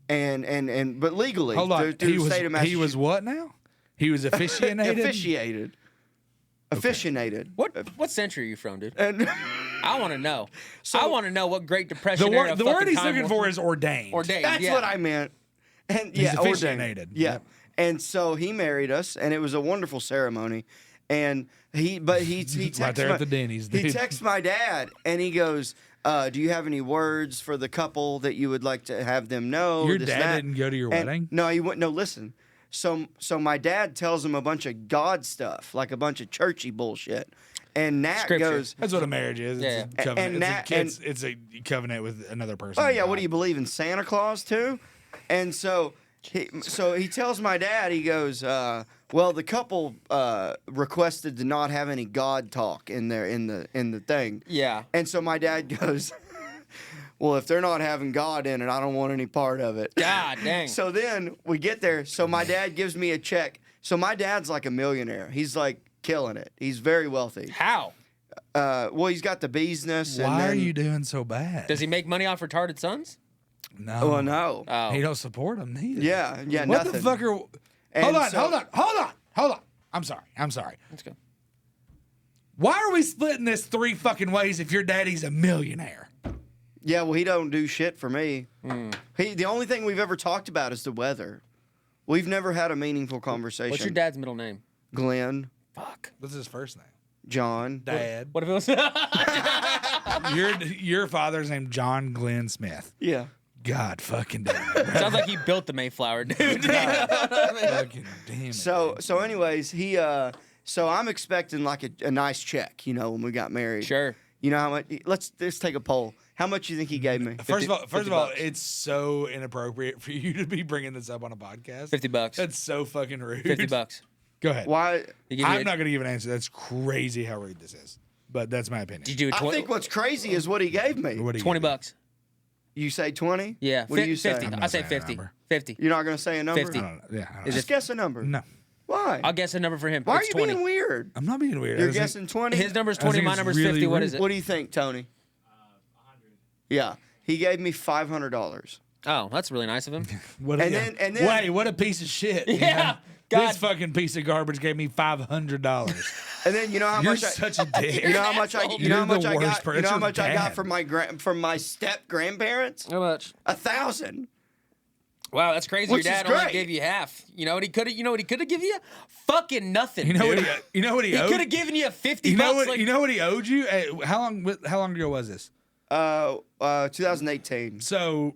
and but legally
Hold on.
through the state of Massachusetts.
He was what now? He was officiated.
Officiated. Officiated.
What century are you from, dude?
And
I want to know. I want to know what Great Depression
The
era
word, the word
fucking
he's
time
looking for is ordained.
ordained.
that's
yeah.
what I meant. And
He's
ordained.
officiated.
Yeah.
Yep.
And so he married us, and it was a wonderful ceremony. And he texts
Right there
my,
at the Denny's,
He
dude.
texts my dad, and he goes, "Do you have any words for the couple that you would like to have them know?"
Your
this,
dad
that?"
didn't go to your
And-
wedding?
No, he wouldn't. No, listen. So my dad tells him a bunch of God stuff, like a bunch of churchy bullshit. And Nat
Scripture.
goes,
That's what a marriage is. It's
Yeah.
a covenant.
And
It's a covenant with another person.
"Oh yeah,
God.
what do you believe in Santa Claus too?" And so he tells my dad, he goes, "Well, the couple requested to not have any God talk in the thing."
Yeah.
And so my dad goes, "Well, if they're not having God in it, I don't want any part of it."
God dang.
So then we get there. So my dad gives me a check. So my dad's like a millionaire. He's like killing it. He's very wealthy.
How?
Well, he's got the business. and
Why
then,
are you doing so bad?
Does he make money off retarded sons?
No.
Oh no.
Oh.
He don't support him neither.
Yeah,
What
nothing.
the fuck are?
And
Hold on,
so-
hold on. I'm sorry.
Let's go.
Why are we splitting this three fucking ways if your daddy's a millionaire?
Yeah, well, he don't do shit for me. The only thing we've ever talked about is the weather. We've never had a meaningful conversation.
What's your dad's middle name?
Glenn,
Fuck.
What's his first name?
John.
Dad.
What if it was?
Your father's name John Glenn Smith.
Yeah.
God fucking damn it.
Sounds like he built the Mayflower, dude.
Fucking damn it.
So anyways, so I'm expecting like a nice check, when we got married.
Sure.
You know how much? Let's take a poll. How much do you think he gave me?
First of all,
50 bucks.
it's so inappropriate for you to be bringing this up on a podcast.
$50.
That's so fucking rude.
$50.
Go ahead.
Why?
He give you
I'm
a-
not going to give an answer. That's crazy how rude this is. But that's my opinion.
Did you do a
I
20?
think what's crazy is what he gave me.
What do you
$20.
You say 20?
Yeah.
What do you say?
50.
I'm
I
not
say
saying a
50.
number.
50.
You're not going to say a number?
50.
I don't know. Yeah, I don't know.
Just guess a number.
No.
Why?
I'll guess a number for him.
Why are
It's
you
20.
being weird?
I'm not being weird.
You're
I just
guessing 20?
His number's
I think
20, my
it's
number's
really
50. What
rude.
is it?
What do you think, Tony?
100.
Yeah. He gave me $500.
Oh, that's really nice of him.
What
And
yeah.
then-
Wait, what a piece of shit. you
Yeah,
know?
God.
This fucking piece of garbage gave me $500.
And then you know how
You're
much
such a dick.
you know how much I you know how
You're the
much I
worst
got
person.
you know how
It's
much
your
I got
dad.
from my step grandparents?
How much?
1,000.
Wow, that's crazy.
Which
Your
is
dad only
great.
gave you half. You know what he could have? You know what he could have given you? Fucking nothing.
You know
dude.
what he? You know what he?
He
owed?
could have given you 50
You know
bucks.
what?
Like,
You know what he owed you? How long ago was this?
2018.
So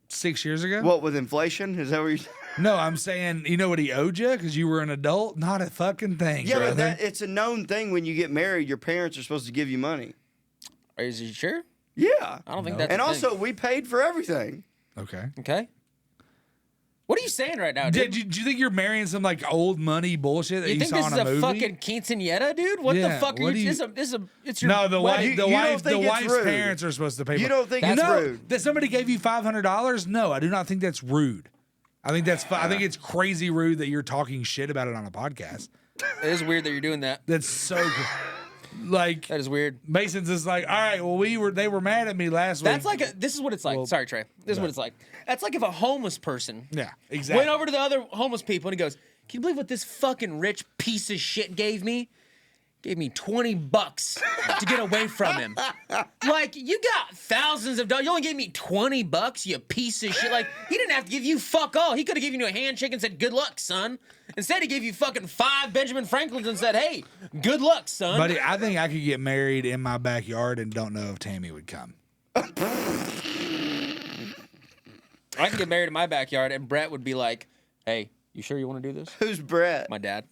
6 years ago.
What with inflation? Is that what you?
No, I'm saying, you know what he owed you because you were an adult? Not a fucking thing,
Yeah,
brother.
but it's a known thing when you get married. Your parents are supposed to give you money.
Is he sure?
Yeah.
I don't think
No.
that's
And
a
also,
thing.
we paid for everything.
Okay.
Okay. What are you saying right now, dude?
Do you think you're marrying some like old money bullshit that
You
you,
think
saw
this
in
is
a
a
movie?
fucking quinceanera, dude? What the
Yeah,
fuck are
what
you?
do you-
It's your
No, the
wedding.
wife,
don't think it's
wife's
rude.
parents are supposed to pay.
You
for
don't think
it.
it's
No,
rude?
that somebody gave you $500? No, I do not think that's rude. I think that's. I think it's crazy rude that you're talking shit about it on a podcast.
It is weird that you're doing that.
That's so. Like
That is weird.
Mason's just like, all right, well, they were mad at me last
That's
week.
like this is what it's like.
Well,
Sorry, Trey. This is what it's like. That's like if a homeless person
Yeah, exactly.
went over to the other homeless people and he goes, "Can you believe what this fucking rich piece of shit gave me? Gave me $20 to get away from him. Like, you got thousands of dollars. You only gave me $20, you piece of shit. Like, he didn't have to give you fuck all. He could have given you a handshake and said, good luck, son. Instead, he gave you fucking 5 Benjamin Franklins and said, hey, good luck, son.
Buddy, I think I could get married in my backyard and don't know if Tammy would come.
I could get married in my backyard and Brett would be like, hey, you sure you want to do this?
Who's Brett?
My dad.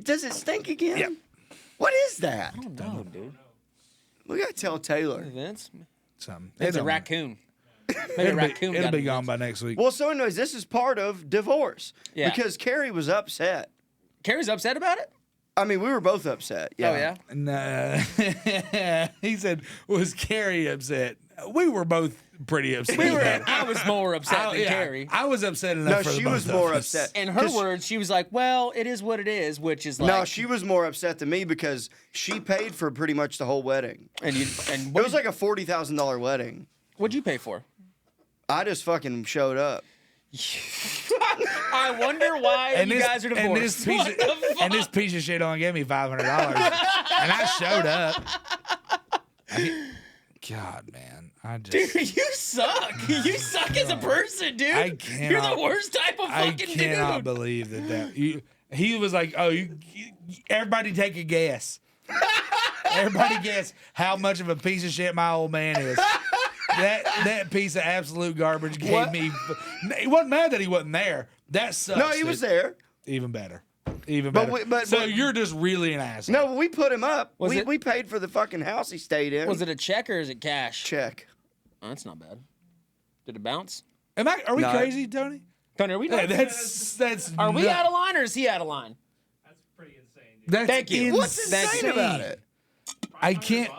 Does it stink again?
Yep.
What is that?
I don't know, dude.
We gotta tell Taylor.
Vince?
Something.
It's a raccoon. Maybe a raccoon
It'll
got
be
it,
gone
Vince.
by next week.
Well, so anyways, this is part of divorce.
Yeah.
Because Carrie was upset.
Carrie's upset about it?
I mean, we were both upset. Yeah.
Oh, yeah?
Nah. He said, was Carrie upset? We were both pretty upset.
I was more upset than
yeah,
Carrie.
I was upset enough
No,
for the
she
both
was
of
more
us.
upset.
In her
'Cause-
words, she was like, well, it is what it is, which is like...
No, she was more upset than me because she paid for pretty much the whole wedding.
And
It was like a $40,000 wedding.
what'd you pay for?
I just fucking showed up.
I wonder why you guys are divorced.
And this piece of shit only gave me $500, and I showed up. God, man, I just.
Dude, you suck. You suck as a person, dude.
I cannot.
You're the worst type of
I
fucking
cannot
dude.
believe that. He was like, "Oh, everybody take a guess. Everybody guess how much of a piece of shit my old man is." That piece of absolute garbage gave me. He wasn't mad that he wasn't there. That sucks.
No, he was there.
Even better. Even
But
better.
but
You're just really an asshole.
No, we put him up.
Was
We paid for the fucking house he stayed in.
Was it a check or is it cash?
Check.
Oh, that's not bad. Did it bounce?
Are we
No.
crazy, Tony?
Tony, are we
Hey,
nuts?
that's.
Are we
nut-
out of line or is he out of line?
That's pretty insane, dude.
That's
Thank you.
What's insane about it?
I can't.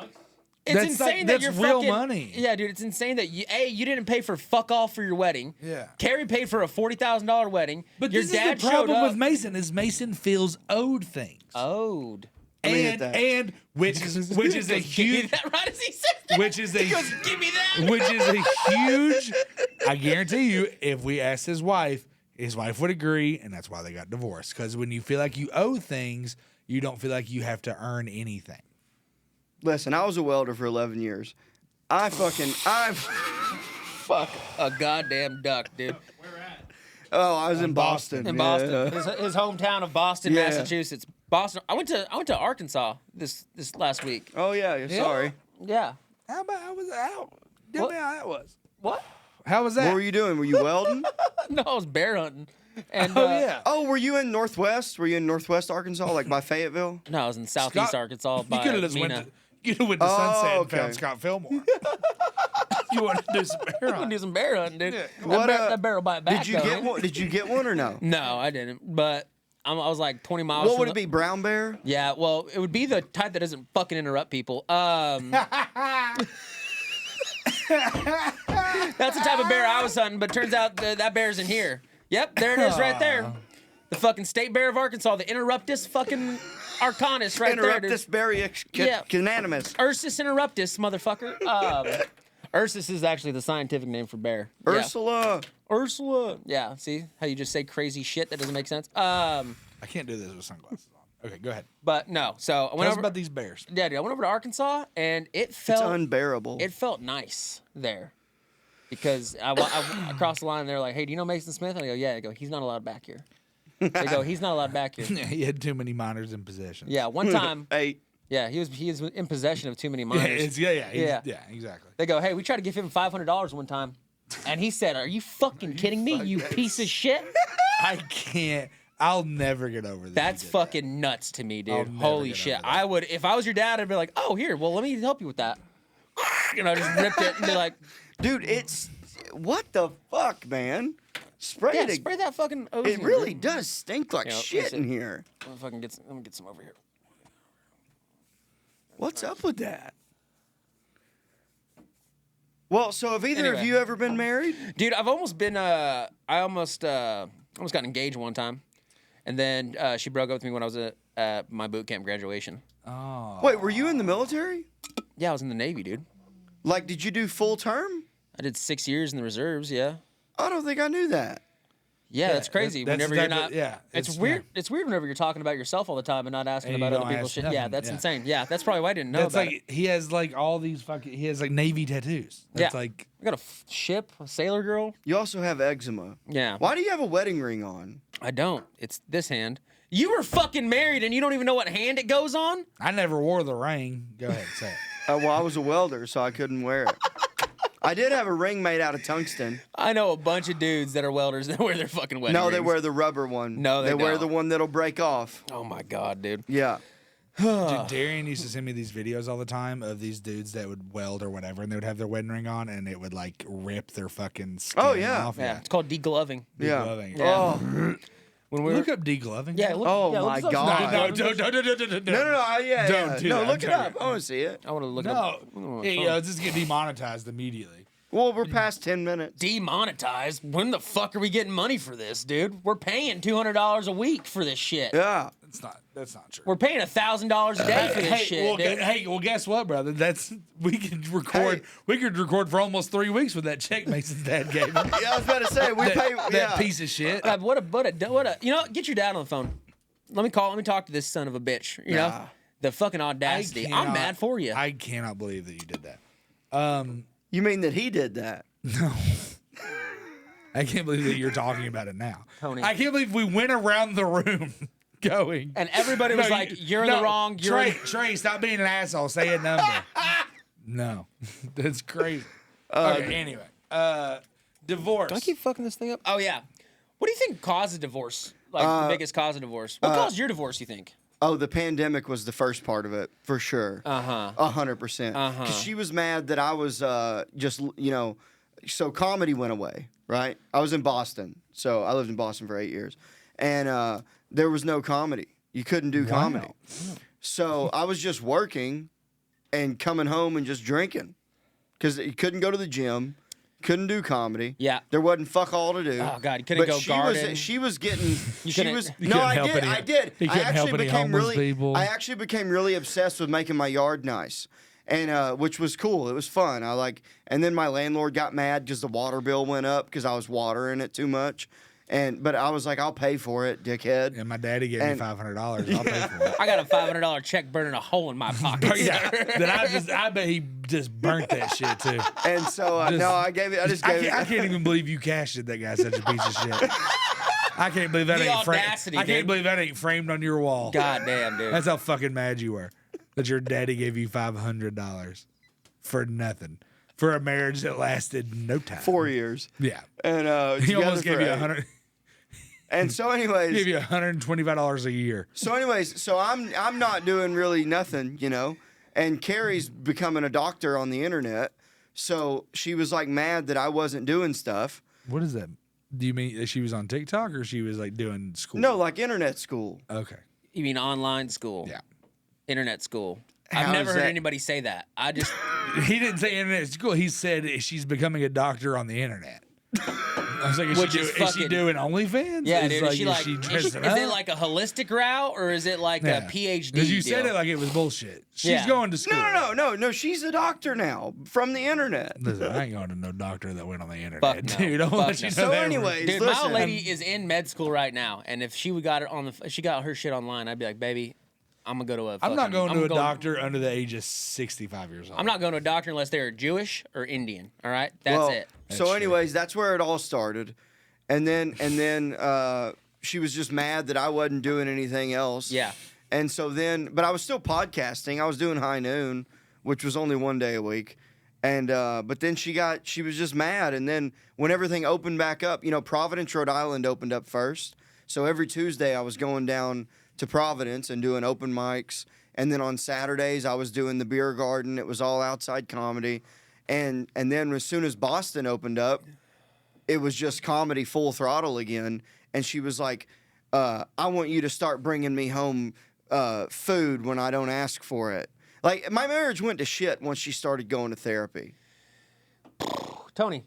It's
That's
insane
like-
that
that's
you're
real
fucking,
money.
Yeah, dude, it's insane that you didn't pay for fuck all for your wedding.
Yeah.
Carrie paid for a $40,000 wedding.
But
your
this
dad
is the problem
showed up.
with Mason is Mason feels owed things.
Owed.
And which is a
Give me
huge
that right as he says that.
which is a
He goes, give me that.
which is a huge. I guarantee you, if we asked his wife would agree, and that's why they got divorced. Because when you feel like you owe things, you don't feel like you have to earn anything.
Listen, I was a welder for 11 years.
Fuck a goddamn duck, dude.
Oh, I was in Boston.
In
Yeah.
Boston, his hometown of Boston,
Yeah.
Massachusetts. Boston. I went to Arkansas this last week.
Oh yeah, sorry.
Yeah.
How was that? Tell me how that was.
What?
How was that?
What were you doing? Were you welding?
No, I was bear hunting. And
Oh yeah.
Oh, were you in Northwest? Were you in Northwest Arkansas, like by Fayetteville?
No, I was in Southeast
Scott,
Arkansas
You
by
could have just
Mena.
went. You could have went to Sunset
okay.
and found Scott Fillmore. You want to do some bear
I'm gonna
hunting?
do some bear hunting, dude.
Yeah,
What,
That bear will bite back.
Did you get one? Did you get one or no?
No, I didn't. But I was like 20 miles.
What
from
would it
the-
be? Brown bear?
Yeah, well, it would be the type that doesn't fucking interrupt people. That's the type of bear I was hunting, but turns out that bear's in here. Yep, there it is right there. The fucking state bear of Arkansas, the Interruptus fucking Arcanus right there. dude.
Interruptus berry
Yeah.
cananimus.
Ursus interruptus, motherfucker. Ursus is actually the scientific name for bear. Yeah.
Ursula.
Ursula. Yeah, see how you just say crazy shit that doesn't make sense?
I can't do this with sunglasses on. Okay, go ahead.
But no, so I
Tell
went
us
over.
about these bears.
Yeah, dude, I went over to Arkansas and it
It's
felt
unbearable.
it felt nice there because I crossed the line and they're like, "Hey, do you know Mason Smith?" And I go, "Yeah." They go, "He's not allowed back here." They go, "He's not allowed back here."
Yeah, he had too many minors in possession.
Yeah, one time.
Hey,
Yeah, he was in possession of too many
Yeah,
minors.
yeah, exactly.
They go, "Hey, we tried to give him $500 one time," and he said, "Are you fucking kidding me? You piece of shit."
I can't. I'll never get over that.
That's fucking nuts to me,
I'll
dude.
never
Holy
get
shit.
over that.
I would, if I was your dad, I'd be like, "Oh, here, well, let me help you with that." You know, just ripped it and be like,
dude, it's what the fuck, man? Spray
"Yeah,
it.
spray that fucking ozone."
It really
dude.
does stink like
Yeah,
shit
listen.
in here.
Let me get some over here.
What's up with that? Well, so have either of
Anyway.
you ever been married?
Dude, I've almost been, I almost got engaged one time. And then she broke up with me when I was at my boot camp graduation.
Oh.
Wait, were you in the military?
Yeah, I was in the Navy, dude.
Like, did you do full term?
I did 6 years in the reserves. Yeah.
I don't think I knew that.
Yeah, that's crazy.
that's
Whenever
the
you're
type
not,
of- yeah,
it's
it's-
weird.
yeah.
It's weird whenever you're talking about yourself all the time and not asking
And you
about other
don't
people's
ask
shit.
nothing,
Yeah, that's
yeah.
insane. Yeah, that's probably why I didn't know
That's
about
like
it.
he has like all these fucking. He has like Navy tattoos. That's
Yeah.
like
I got a ship, a sailor girl.
You also have eczema.
Yeah.
Why do you have a wedding ring on?
I don't. It's this hand. You were fucking married and you don't even know what hand it goes on?
I never wore the ring. Go ahead, say it.
Well, I was a welder, so I couldn't wear it. I did have a ring made out of tungsten.
I know a bunch of dudes that are welders that wear their fucking wedding
No, they
rings.
wear the rubber one.
No, they
wear
don't.
the one that'll break off.
Oh my god, dude.
Yeah.
Dude, Darian used to send me these videos all the time of these dudes that would weld or whatever, and they would have their wedding ring on, and it would like rip their fucking skin
Oh, yeah.
off.
Yeah, it's called degloving.
Yeah.
Degloving.
Yeah.
Oh.
When we
Look up degloving.
yeah, look,
Oh,
yeah, look
my
this up.
God.
No,
Degloving.
don't.
No, yeah.
Don't
yeah.
do
No,
that.
look
I'm
it up.
telling
I want to see it.
I want to look
No.
up. Oh,
Hey,
phone.
let's just get demonetized immediately.
Well, we're past 10 minutes.
Demonetized? When the fuck are we getting money for this, dude? We're paying $200 a week for this shit.
Yeah.
That's not true.
We're paying $1,000 a day for this shit, dude.
well, guess what, brother? We could record.
Hey.
We could record for almost 3 weeks with that check Mason's dad gave him.
Yeah, I was about to say, we pay.
that
Yeah.
piece of shit.
What a, you know, get your dad on the phone. Let me talk to this son of a bitch. You know,
Nah.
the fucking audacity. I'm
cannot-
mad for you.
I cannot believe that you did that.
You mean that he did that?
No. I can't believe that you're talking about it now.
Tony.
I can't believe we went around the room going.
And everybody was like, "You're in the wrong."
Trey, stop being an asshole. Say a number. No. That's crazy. Okay, anyway. Divorce.
Can I keep fucking this thing up? Oh yeah. What do you think causes divorce? Like the biggest cause of divorce? What caused your divorce? You think?
Oh, the pandemic was the first part of it, for sure. 100%. Because she was mad that I was so comedy went away, right? I was in Boston. So I lived in Boston for 8 years. And there was no comedy. You couldn't do comedy. So I was just working and coming home and just drinking. Because you couldn't go to the gym. Couldn't do comedy.
Yeah.
There wasn't fuck all to do.
Oh, God, you couldn't
But
go garden.
she was getting. She
couldn't-
was.
You
No,
couldn't
I
help
did.
any-
I did.
you
I
couldn't help
actually
any
became
homeless
really.
people.
I actually became really obsessed with making my yard nice, and which was cool. It was fun. And then my landlord got mad because the water bill went up because I was watering it too much, but I was like, I'll pay for it, dickhead.
And my daddy gave me
And-
$500. I'll pay for it.
I got a $500 check burning a hole in my pocket.
Yeah. I bet he just burnt that shit too.
And so
Just-
no, I gave it. I just
I
gave
can't, I
it.
can't even believe you cashed it. That guy's such a piece of shit. I can't believe that
The
ain't framed.
audacity,
I can't
dude.
believe that ain't framed on your wall.
God damn, dude.
That's how fucking mad you were that your daddy gave you $500 for nothing for a marriage that lasted no time.
4 years.
Yeah.
And
He
together
almost gave
for
you
8.
100.
And so, anyways,
Gave you $125 a year.
So I'm not doing really nothing, you know. And Carrie's becoming a doctor on the internet, so she was like mad that I wasn't doing stuff.
What is that? Do you mean that she was on TikTok or she was like doing school?
No, like internet school.
Okay.
You mean online school?
Yeah.
Internet school.
How
I've never
is
heard
that-
anybody say that. I just
He didn't say internet school. He said she's becoming a doctor on the internet. I was like,
Which
is
is
she
fucking-
doing OnlyFans?
yeah,
It's
dude. Is she like? Is
dressing
it
up?
like a holistic route or is it like a PhD?
Because you said
deal?
it like it was bullshit. She's
Yeah.
going to school.
No. She's a doctor now from the internet.
Listen, I ain't going to no doctor that went on the internet,
Fuck no.
dude. I'll
Fuck
let you
no.
know
So
that.
anyways,
Dude, my
listen.
old lady is in med school right now, and if she got it she got her shit online, I'd be like, baby, I'm gonna go to a.
I'm not
fucking-
going to
I'm
a doctor under the age of 65 years old.
I'm not going to a doctor unless they're Jewish or Indian. All right, that's
Well,
it.
So,
That's
anyways, that's where it all started, and then she was just mad that I wasn't doing anything else.
Yeah.
And so then, but I was still podcasting. I was doing High Noon, which was only one day a week. And but then she was just mad. And then when everything opened back up, Providence, Rhode Island opened up first. So every Tuesday I was going down to Providence and doing open mics. And then on Saturdays I was doing the beer garden. It was all outside comedy. And then as soon as Boston opened up, it was just comedy full throttle again. And she was like, I want you to start bringing me home food when I don't ask for it. Like, my marriage went to shit once she started going to therapy.
Tony,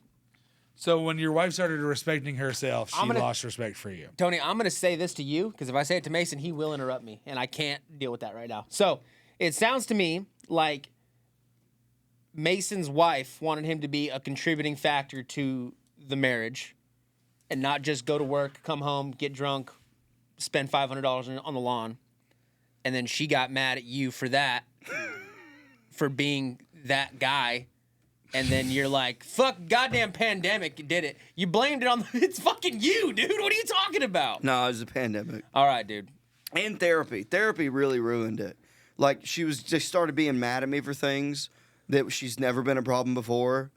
So when your wife started respecting herself, she
I'm gonna-
lost respect for you.
I'm gonna say this to you because if I say it to Mason, he will interrupt me, and I can't deal with that right now. So It sounds to me like Mason's wife wanted him to be a contributing factor to the marriage and not just go to work, come home, get drunk, spend $500 on the lawn. And then she got mad at you for that, for being that guy. And then you're like, fuck, goddamn pandemic did it. You blamed it on it's fucking you, dude. What are you talking about?
No, it was a pandemic.
All right, dude.
And therapy. Therapy really ruined it. Like, she just started being mad at me for things that she's never been a problem before.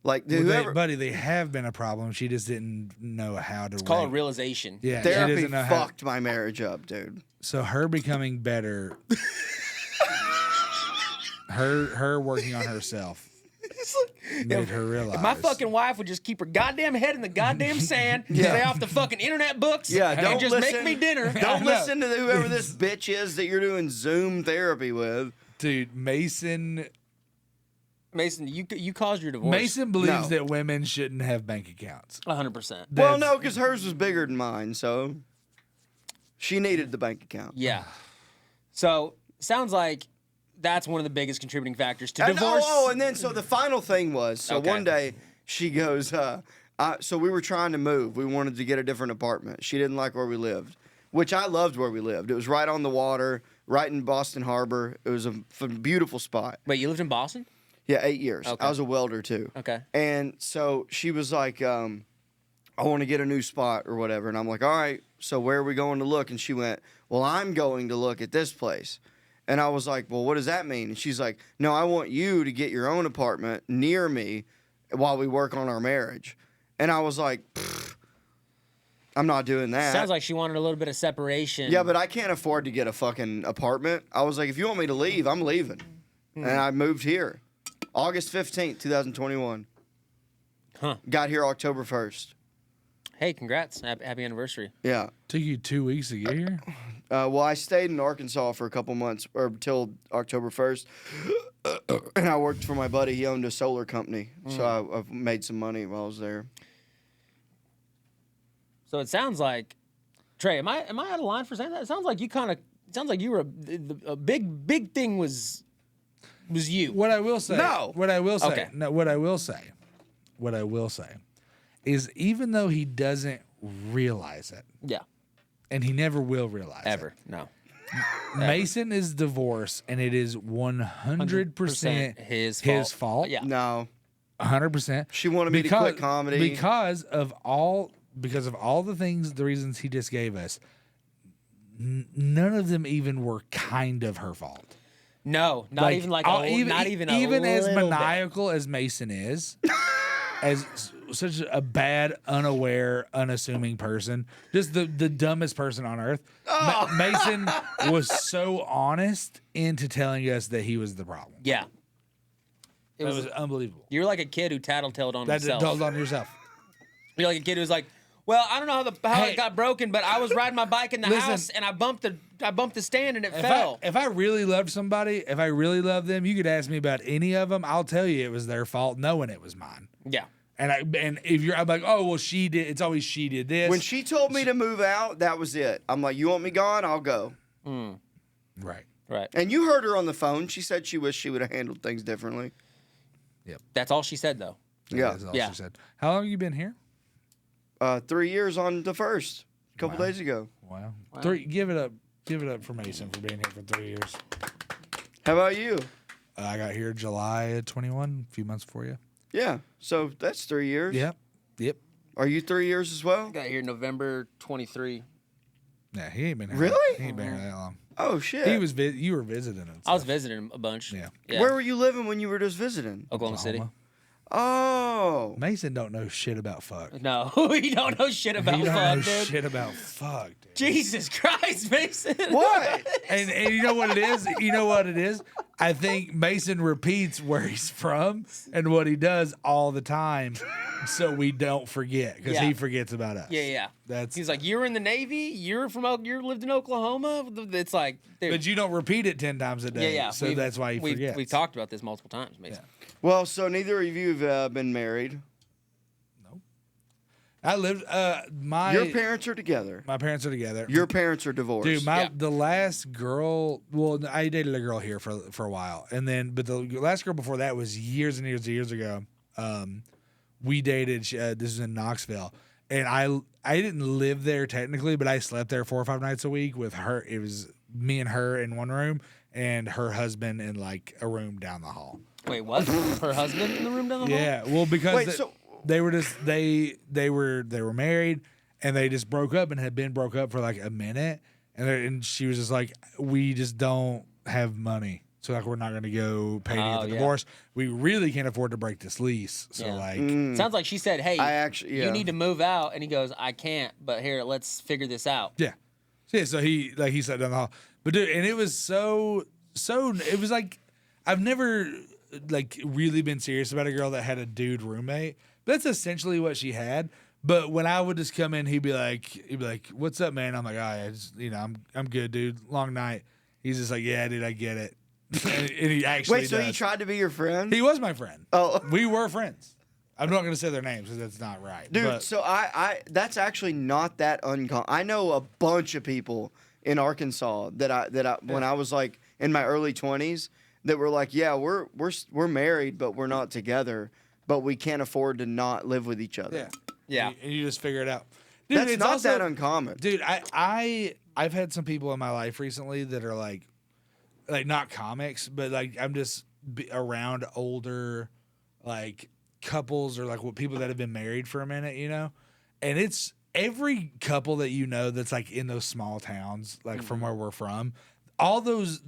Like, whoever...
buddy, they have been a problem. She just didn't know how to.
It's called a realization.
Yeah,
Therapy
she doesn't know
fucked my marriage up, dude.
So her becoming better, her working on herself, made her realize.
If my fucking wife would just keep her goddamn head in the goddamn sand, stay off the fucking internet books, and
don't
just
listen,
make me dinner.
Don't listen to whoever this bitch is that you're doing Zoom therapy with.
Dude, Mason,
you caused your divorce.
Mason believes that women shouldn't have bank accounts.
100%.
Well, no, because hers was bigger than mine, so she needed the bank account.
Yeah. So, sounds like that's one of the biggest contributing factors to divorce.
And then so the final thing was, so
Okay.
one day she goes, so we were trying to move. We wanted to get a different apartment. She didn't like where we lived, which I loved where we lived. It was right on the water, right in Boston Harbor. It was a beautiful spot.
Wait, you lived in Boston?
Yeah, 8 years.
Okay.
I was a welder too.
Okay.
And so she was like, I want to get a new spot or whatever. And I'm like, all right, so where are we going to look? And she went, well, I'm going to look at this place. And I was like, well, what does that mean? And she's like, no, I want you to get your own apartment near me while we work on our marriage. And I was like, I'm not doing that.
Sounds like she wanted a little bit of separation.
Yeah, but I can't afford to get a fucking apartment. I was like, if you want me to leave, I'm leaving. And I moved here. August 15th, 2021.
Huh.
Got here October 1st.
Hey, congrats. Happy anniversary.
Yeah.
Took you 2 weeks to get here.
Well, I stayed in Arkansas for a couple months, or until October 1st. And I worked for my buddy. He owned a solar company. So I've made some money while I was there.
So it sounds like, Trey, am I out of line for saying that? It sounds like you were a big thing was you.
What I will say.
No.
What I will say.
Okay.
No. What I will say is even though he doesn't realize it,
Yeah.
and he never will realize
Ever. No.
it, Mason is divorced, and it is 100% his fault.
Yeah.
No.
100%.
She wanted me to quit comedy.
because of all the things, the reasons he just gave us. None of them even were kind of her fault.
No, not even like a
even as
little bit.
maniacal as Mason is, as such a bad, unaware, unassuming person, just the dumbest person on earth. Mason was so honest into telling us that he was the problem.
Yeah.
It was unbelievable.
You're like a kid who tattletaled on
That
himself.
told on yourself.
You're like a kid who's like, well, I don't know how it got broken, but I was riding my bike in the house and I bumped the stand and it fell.
If I really loved somebody, if I really loved them, you could ask me about any of them. I'll tell you it was their fault, knowing it was mine.
Yeah.
And if I'm like, oh well, she did. It's always she did this.
When she told me to move out, that was it. I'm like, you want me gone? I'll go.
Right.
Right.
And you heard her on the phone. She said she wished she would have handled things differently.
That's all she said, though.
Yeah.
That's all
Yeah.
she said. How long have you been here?
3 years on the 1st, a couple days ago.
Wow. 3. Give it up for Mason for being here for 3 years.
How about you?
I got here July 21, a few months before you.
Yeah. So that's 3 years.
Yep.
Are you 3 years as well?
Got here November 23.
Yeah, he ain't been here.
Really?
He ain't been here that long.
Oh shit.
He was. You were visiting him.
I was visiting him a bunch.
Yeah.
Where were you living when you were just visiting?
Oklahoma City.
Oh.
Mason don't know shit about fuck.
No, you don't know shit about
He don't
fuck,
know
dude.
shit about fuck, dude.
Jesus Christ, Mason.
What?
And you know what it is? You know what it is? I think Mason repeats where he's from and what he does all the time, so we don't forget because he forgets about us.
Yeah.
That's.
He's like, you were in the Navy. You lived in Oklahoma. It's like, dude.
But you don't repeat it 10 times a day.
Yeah.
So that's why he forgets.
We've talked about this multiple times, Mason.
Well, so neither of you have been married.
I lived.
Your parents are together.
My parents are together.
Your parents are divorced.
Dude,
Yeah.
the last girl. Well, I dated a girl here for a while, and then but the last girl before that was years and years and years ago. We dated. This was in Knoxville, and I didn't live there technically, but I slept there 4 or 5 nights a week with her. It was me and her in one room, and her husband in like a room down the hall.
Wait, what? Her husband in the room down the hall?
Yeah, well, because
Wait, so
they were just they were married, and they just broke up and had been broke up for like a minute, and she was just like, we just don't have money, so like we're not gonna go pay to get the
yeah.
divorce. We really can't afford to break this lease, so
Yeah.
like
Sounds like she said, "Hey,
I actually, yeah.
you need to move out," and he goes, "I can't, but here, let's figure this out."
yeah, so he sat down the hall, but dude, and it was so it was like I've never like really been serious about a girl that had a dude roommate. That's essentially what she had. But when I would just come in, he'd be like, "What's up, man?" I'm like, "Oh, yeah, just, I'm good, dude. Long night." He's just like, "Yeah, dude, I get it." and he actually
Wait, so he
does.
tried to be your friend?
He was my friend.
Oh.
We were friends. I'm not gonna say their names because that's not right,
Dude,
But,
so I that's actually not that uncommon. I know a bunch of people in Arkansas that I when I was like in my early 20s that were like, yeah, we're married, but we're not together, but we can't afford to not live with each other.
yeah,
Yeah.
And you just figure it out. Dude,
That's
it's
not
also-
that uncommon.
Dude, I've had some people in my life recently that are like not comics, but like I'm just around older like couples or like what people that have been married for a minute, and it's every couple that that's like in those small towns, like from where we're from. All those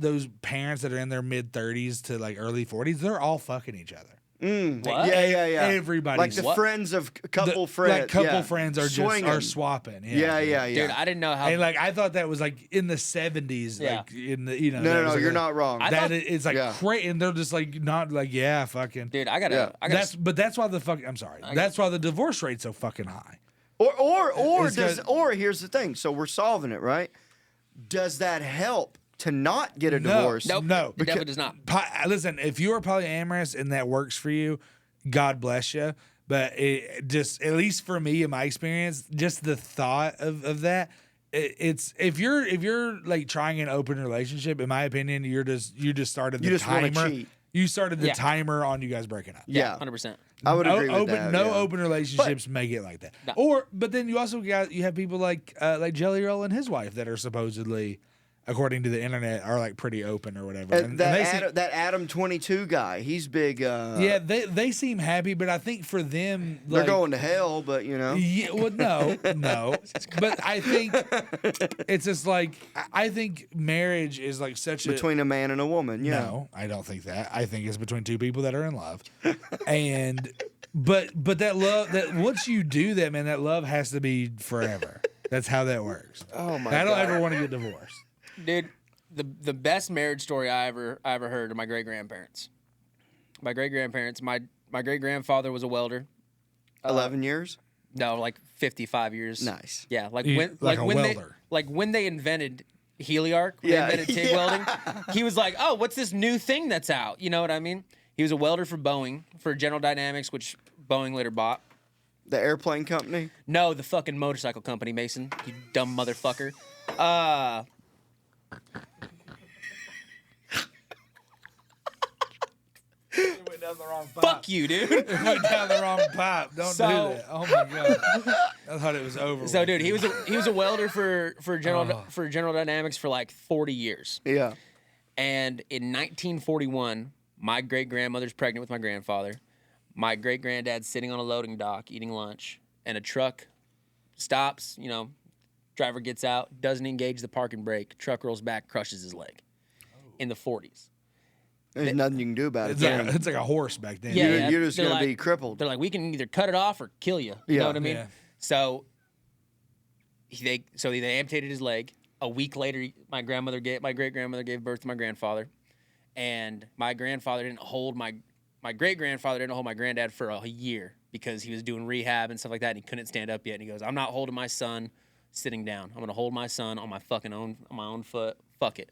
parents that are in their mid 30s to like early 40s, they're all fucking each other.
What?
Yeah.
Everybody's
like the
What?
friends of couple friends.
Like couple
yeah.
friends are
Swinging.
just are swapping.
Yeah.
Dude, I didn't know how.
And like I thought that was like in the 70s,
Yeah.
like in the that
No,
was like
you're
a-
not wrong.
I
That
thought-
it's like
Yeah.
great, and they're just like not like fucking.
Dude, I gotta.
Yeah.
I gotta.
That's why the fuck. I'm sorry. That's why the divorce rate's so fucking high.
Or
It's
or here's the thing. So we're solving it, right? Does that help to not get a divorce?
Nope.
No.
It definitely does not.
Listen, if you are polyamorous and that works for you, God bless you. But it just, at least for me in my experience, just the thought of that, it's if you're like trying an open relationship, in my opinion, you just started the
You just wanna
timer.
cheat.
You started the
Yeah.
timer on you guys breaking up.
Yeah.
100%.
I would agree with that.
No
yeah.
open relationships make it like that.
No.
But then you also have people like Jelly Roll and his wife that are supposedly, according to the internet, are like pretty open or whatever. And they seem,
That Adam 22 guy, he's big.
yeah, they seem happy, but I think for them,
They're
like,
going to hell, but
Yeah, well, no, but I think it's just like I think marriage is like such
between a man and a woman. Yeah.
No, I don't think that. I think it's between two people that are in love, and but that love, that once you do that, man, that love has to be forever. That's how that works.
Oh my
I don't
God.
ever want to get divorced.
Dude, the best marriage story I ever heard are my great grandparents. My great grandparents. My great grandfather was a welder.
11 years.
No, like 55 years.
Nice.
Yeah, like
You-
when
like a
when
welder.
when they invented Heliarc, when
Yeah,
they invented TIG
yeah.
welding, he was like, "Oh, what's this new thing that's out?" You know what I mean? He was a welder for Boeing, for General Dynamics, which Boeing later bought.
The airplane company.
No, the fucking motorcycle company, Mason. You dumb motherfucker.
Went down the wrong pipe.
Fuck you, dude.
Went down the wrong pipe. Don't
So-
do that. Oh my god. I thought it was over.
So,
with.
dude, he was a welder for General Dynamics for like 40 years.
Yeah.
And in 1941, my great grandmother's pregnant with my grandfather. My great granddad's sitting on a loading dock eating lunch, and a truck stops. Driver gets out, doesn't engage the parking brake. Truck rolls back, crushes his leg. In the 40s.
There's nothing you can do about it.
it's like a horse back then.
Yeah.
You're just
They're
going to
like-
be crippled.
They're like, we can either cut it off or kill you. You
Yeah.
know what I mean?
Yeah.
So they amputated his leg. A week later, my great grandmother gave birth to my grandfather, and my grandfather didn't hold my great grandfather didn't hold my granddad for a year because he was doing rehab and stuff like that, and he couldn't stand up yet. And he goes, "I'm not holding my son sitting down. I'm gonna hold my son on my own foot. Fuck it."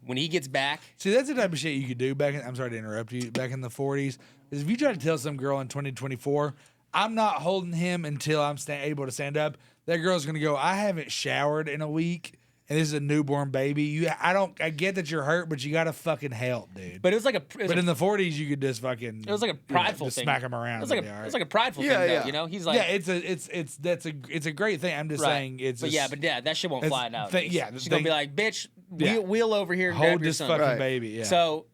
When he gets back,
See, that's the type of shit you could do I'm sorry to interrupt you. Back in the 40s, is if you try to tell some girl in 2024, I'm not holding him until I'm able to stand up. That girl's gonna go, I haven't showered in a week, and this is a newborn baby. I get that you're hurt, but you gotta fucking help, dude.
But it was like
But in the 40s, you could just fucking.
it was like a prideful
just
thing.
smack him around.
It was like
and
a prideful
Yeah,
thing, though.
yeah.
You know, he's like,
it's a great thing. I'm just
right.
saying it's.
But
just,
that shit won't
it's
fly now.
yeah,
she's
the
gonna
thing-
be like, bitch,
Yeah.
wheel over here and
hold
grab your
this
son.
fucking
Right.
baby. Yeah.
So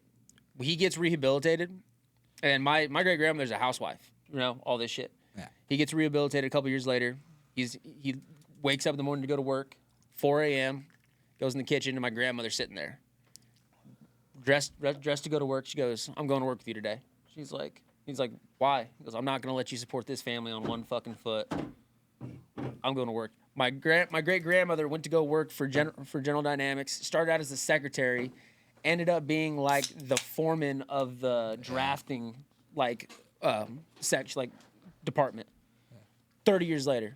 he gets rehabilitated, and my great grandmother's a housewife. You know, all this shit.
Yeah.
He gets rehabilitated a couple years later. He wakes up in the morning to go to work, 4 a.m., goes in the kitchen, and my grandmother's sitting there, dressed to go to work. She goes, I'm going to work with you today. He's like, why? He goes, I'm not going to let you support this family on one fucking foot. I'm going to work. My great grandmother went to go work for General Dynamics, started out as a secretary, ended up being like the foreman of the drafting section, like department. 30 years later.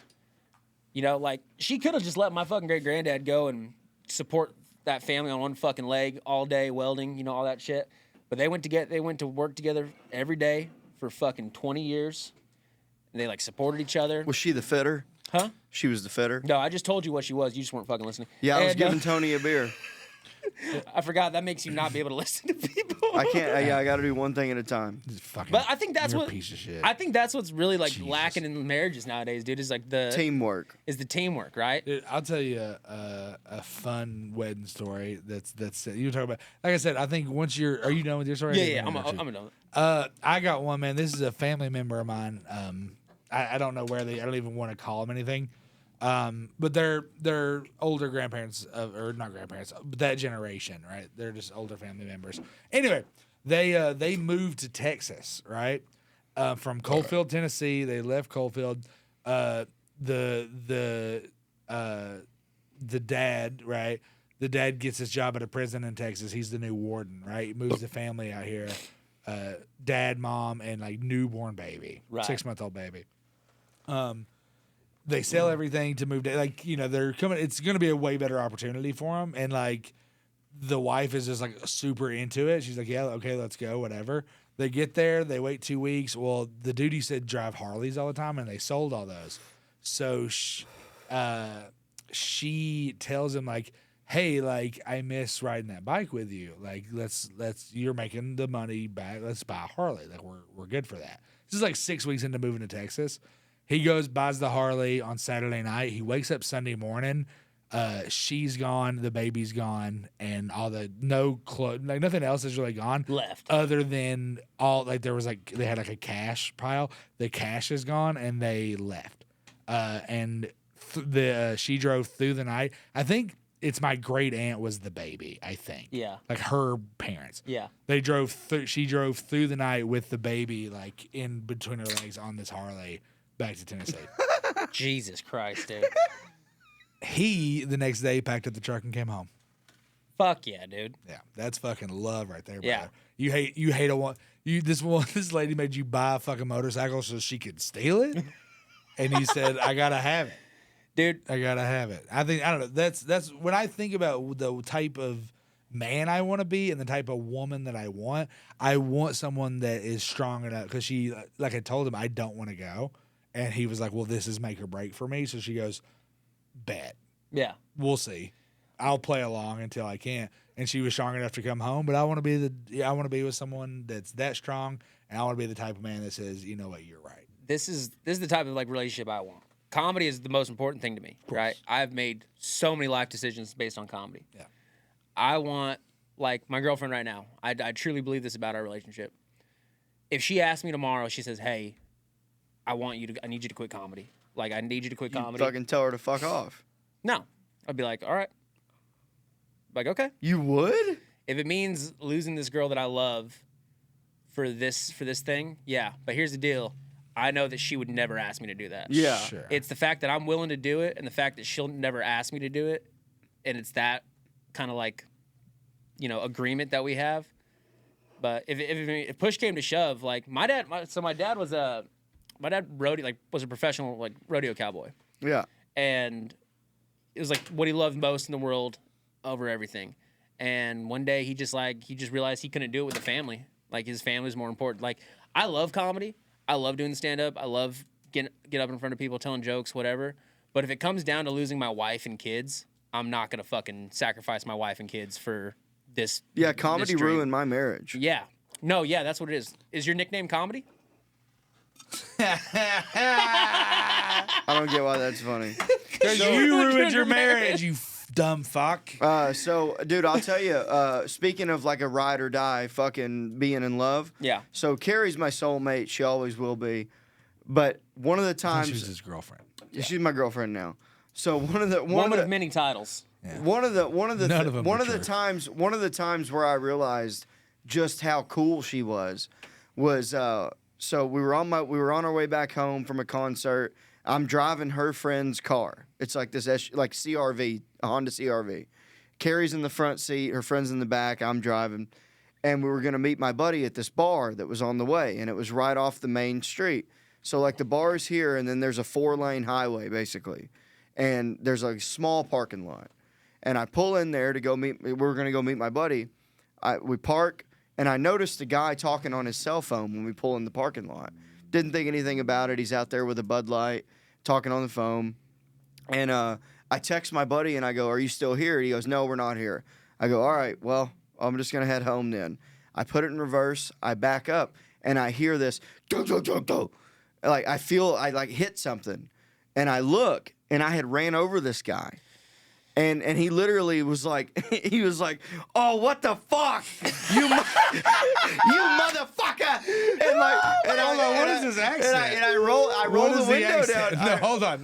You know, like, she could have just let my fucking great granddad go and support that family on one fucking leg all day, welding, you know, all that shit. But they went to work together every day for fucking 20 years. And they like supported each other.
Was she the fitter?
Huh?
She was the fitter.
No, I just told you what she was. You just weren't fucking listening.
Yeah, I was
And,
giving Tony a beer.
I forgot that makes you not be able to listen to people.
I can't. I got to do one thing at a time.
Fucking,
But I think that's
you're
what
a piece of shit.
I think that's what's really like
Jesus.
lacking in marriages nowadays, dude. Is like the teamwork, right?
Dude, I'll tell you a fun wedding story. That's you were talking about. Like I said, I think once are you done with your story?
Yeah. I'm done.
I got one, man. This is a family member of mine. I don't know I don't even want to call them anything. But they're older grandparents or not grandparents, but that generation, right? They're just older family members. Anyway, they moved to Texas, right? From Coalfield, Tennessee. They left Coalfield. The dad, right? The dad gets his job at a prison in Texas. He's the new warden, right? He moves the family out here. Dad, mom, and like newborn baby,
Right.
6-month-old baby. They sell everything to move to, like, you know, they're coming. It's going to be a way better opportunity for them. And like, the wife is just like super into it. She's like, yeah, okay, let's go, whatever. They get there, they wait 2 weeks. Well, the dude, he said, drive Harleys all the time, and they sold all those. So she tells him like, hey, like, I miss riding that bike with you. Like, let's you're making the money back. Let's buy a Harley. Like, we're good for that. This is like 6 weeks into moving to Texas. He goes, buys the Harley on Saturday night. He wakes up Sunday morning. She's gone, the baby's gone, and all the like nothing else is really gone.
Left.
Other than all, like, there was like, they had like a cash pile. The cash is gone, and they left. And she drove through the night. I think it's my great aunt was the baby, I think.
Yeah.
Like her parents.
Yeah.
They she drove through the night with the baby, like, in between her legs on this Harley back to Tennessee.
Jesus Christ, dude.
He, the next day, packed up the truck and came home.
Fuck yeah, dude.
Yeah, that's fucking love right there, brother.
Yeah.
You hate a one. This lady made you buy a fucking motorcycle so she could steal it, and you said, I gotta have it.
Dude,
I gotta have it. I don't know. That's when I think about the type of man I want to be and the type of woman that I want. I want someone that is strong enough, because she, like, I told him I don't want to go, and he was like, well, this is make or break for me. So she goes, bet.
yeah.
We'll see. I'll play along until I can. And she was strong enough to come home, but I want to be with someone that's that strong, and I want to be the type of man that says, you know what, you're right.
This is the type of like relationship I want. Comedy is the most important thing to me, right? I've made so many life decisions based on comedy.
Yeah.
I want, like, my girlfriend right now, I truly believe this about our relationship. If she asks me tomorrow, she says, hey, I need you to quit comedy. Like, I need you to quit comedy.
Fucking tell her to fuck off.
No. I'd be like, all right. Like, okay.
You would?
If it means losing this girl that I love for this thing, yeah. But here's the deal. I know that she would never ask me to do that.
Yeah.
Sure.
It's the fact that I'm willing to do it and the fact that she'll never ask me to do it. And it's that kind of like, you know, agreement that we have. But if push came to shove, like my dad was a professional like rodeo cowboy.
Yeah.
And it was like what he loved most in the world over everything. And one day he just realized he couldn't do it with the family. Like his family was more important. Like I love comedy. I love doing the stand up. I love get up in front of people, telling jokes, whatever. But if it comes down to losing my wife and kids, I'm not gonna fucking sacrifice my wife and kids for this.
Yeah, comedy
this dream.
ruined my marriage.
Yeah. No, yeah, that's what it is. Is your nickname Comedy?
I don't get why that's funny.
Because you ruined your marriage, you dumb fuck.
So, dude, I'll tell you. Speaking of like a ride or die, fucking being in love.
Yeah.
So Carrie's my soulmate. She always will be. But one of the times
She was his girlfriend.
she's my girlfriend now. So
Woman of many titles.
Yeah.
one of the
None of them were true.
one of the times where I realized just how cool she was so we were on our way back home from a concert. I'm driving her friend's car. It's like this CRV, a Honda CRV. Carrie's in the front seat, her friend's in the back. I'm driving, and we were gonna meet my buddy at this bar that was on the way, and it was right off the main street. So like the bar's here, and then there's a 4-lane highway basically, and there's a small parking lot. And I pull in there to go meet. We're gonna go meet my buddy. We park, and I noticed a guy talking on his cell phone when we pull in the parking lot. Didn't think anything about it. He's out there with a Bud Light, talking on the phone. And I text my buddy, and I go, "Are you still here?" He goes, "No, we're not here." I go, "All right, well, I'm just gonna head home then." I put it in reverse. I back up, and I hear this, go, go, go, go. Like I feel I like hit something, and I look, and I had ran over this guy. And he literally was like, "Oh, what the fuck, you motherfucker!" And
What is his accent?
And I roll the window down.
No, hold on.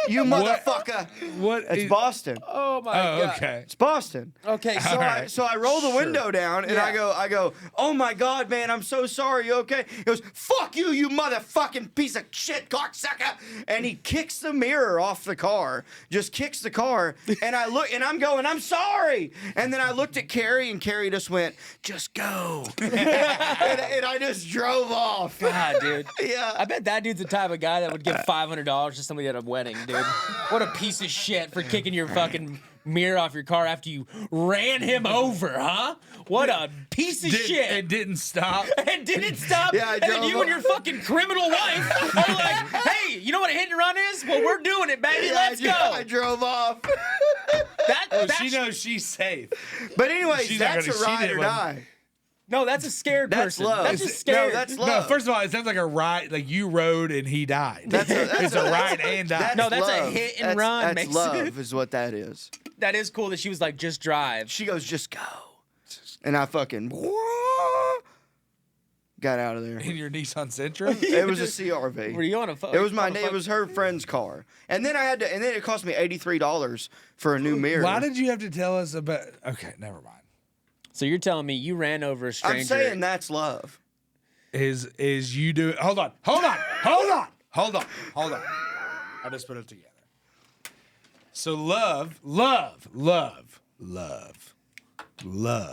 You motherfucker!
What?
It's Boston.
Oh my god.
Okay.
It's Boston.
Okay, so
So I roll the window down, and I go, "Oh my god, man, I'm so sorry. You okay?" He goes, "Fuck you, you motherfucking piece of shit, cocksucker!" And he kicks the mirror off the car, just kicks the car. And I look, and I'm going, "I'm sorry." And then I looked at Carrie, and Carrie just went, "Just go." and I just drove off.
God, dude.
Yeah.
I bet that dude's the type of guy that would give $500 to somebody at a wedding, dude. What a piece of shit for kicking your fucking mirror off your car after you ran him over, huh? What a piece of shit.
It didn't stop.
And didn't stop.
Yeah, I
and then
drove
you and your fucking criminal wife are like, "Hey, you know what a hit and run is? Well, we're doing it, baby. Let's go."
I drove off.
She knows she's safe.
But anyways,
She's not
that's a
gonna- she
ride or
didn't-
die.
No, that's a scared
That's
person.
love.
That's just scared.
No, that's
No,
love.
first of all, it sounds like a ride. Like you rode and he died.
That's
It's a ride and die.
No, that's a
love.
hit and run,
That's
Mason.
love is what that is.
That is cool that she was like, "Just drive."
She goes, "Just go," and I fucking got out of there.
In your Nissan Sentra.
It was a CRV.
Were you on a phone?
It was it was her friend's car, and then and then it cost me $83 for a new mirror.
Why did you have to tell us about? Okay, never mind.
So you're telling me you ran over a stranger?
I'm saying that's love.
Is you do? Hold on. I'll just put it together. So love.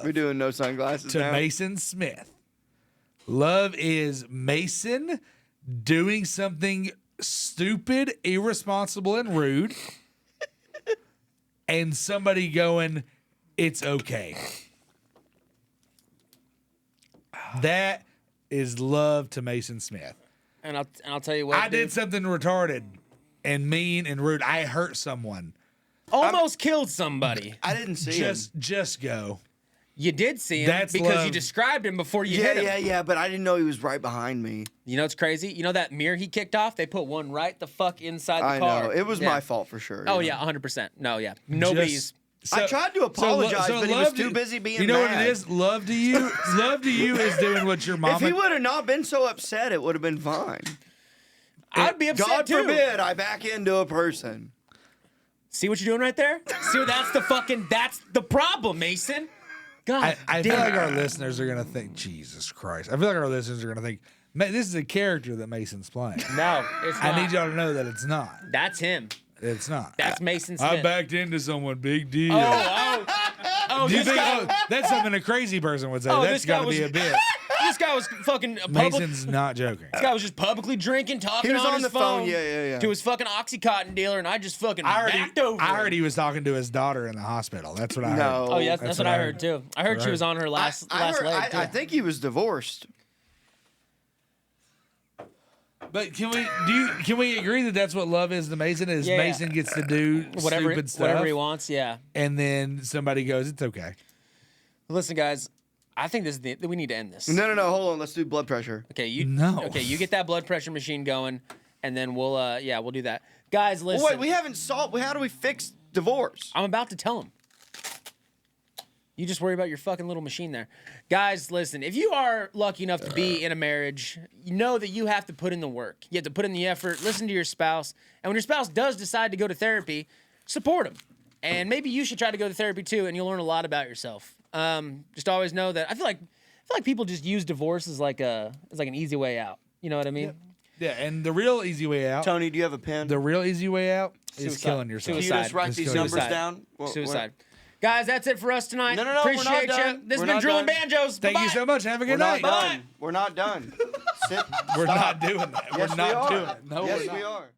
We're doing no sunglasses
To
now.
Mason Smith. Love is Mason doing something stupid, irresponsible, and rude, and somebody going, "It's okay." That is love to Mason Smith.
And I'll tell you what.
I did
dude.
something retarded and mean and rude. I hurt someone.
Almost killed somebody.
I didn't see him.
Just go.
You did see him
That's
because
love.
you described him before you hit him.
Yeah, but I didn't know he was right behind me.
You know what's crazy? You know that mirror he kicked off? They put one right the fuck inside the
I
car.
know. It was
Yeah.
my fault for sure.
Oh
you
yeah,
know?
100%. No, yeah. Nobody's.
I tried to apologize, but he was
love
too busy being
You know
mad.
what it is? Love to you. Love to you is doing what your mama.
If he would have not been so upset, it would have been fine.
I'd be upset
God
too.
forbid I back into a person.
See what you're doing right there? See, that's the problem, Mason. God
I feel
damn.
like our listeners are gonna think, Jesus Christ. I feel like our listeners are gonna think, "Man, this is a character that Mason's playing."
No, it's not.
I need y'all to know that it's not.
That's him.
It's not.
That's Mason
I
Smith.
backed into someone. Big deal.
Oh,
Do you
this
think,
guy.
that's something a crazy person would say?
Oh,
That's
this guy
got to be a
was-
bit.
This guy was fucking
Mason's not joking.
This guy was just publicly drinking, talking
He was on
his
the phone, yeah.
to his fucking Oxycontin dealer, and I just fucking
I
backed over.
heard he was talking to his daughter in the hospital. That's what I heard.
No.
Oh yeah, that's what I heard too. I heard she was on her last leg too.
I think he was divorced.
But can we agree that that's what love is to Mason? Is
Yeah.
Mason gets to do stupid stuff,
whatever he wants. Yeah.
and then somebody goes, "It's okay."
Listen, guys, I think we need to end this.
No. Hold on. Let's do blood pressure.
Okay, you you get that blood pressure machine going, and then we'll do that. Guys, listen.
Well, wait, we haven't solved. How do we fix divorce?
I'm about to tell him. You just worry about your fucking little machine there. Guys, listen, if you are lucky enough to be in a marriage, you know that you have to put in the work. You have to put in the effort, listen to your spouse. And when your spouse does decide to go to therapy, support them. And maybe you should try to go to therapy too, and you'll learn a lot about yourself. Just always know that I feel like people just use divorce as like an easy way out. You know what I mean?
Yeah, and the real easy way out.
Tony, do you have a pen?
The real easy way out is
Suicide.
killing yourself.
Can you just write
It's
these
killing
numbers
Suicide.
down?
Suicide. Guys, that's it for us tonight.
No, we're not
Appreciate
done.
you. This
We're
has been
not
Drooling
done.
Banjos.
Thank you
Bye-bye.
so much. Have a good
We're not
night.
done. We're not done. Sit.
We're
Stop.
not doing that.
Yes,
We're not
we
doing
are.
it. No,
yes,
we're not.
we are.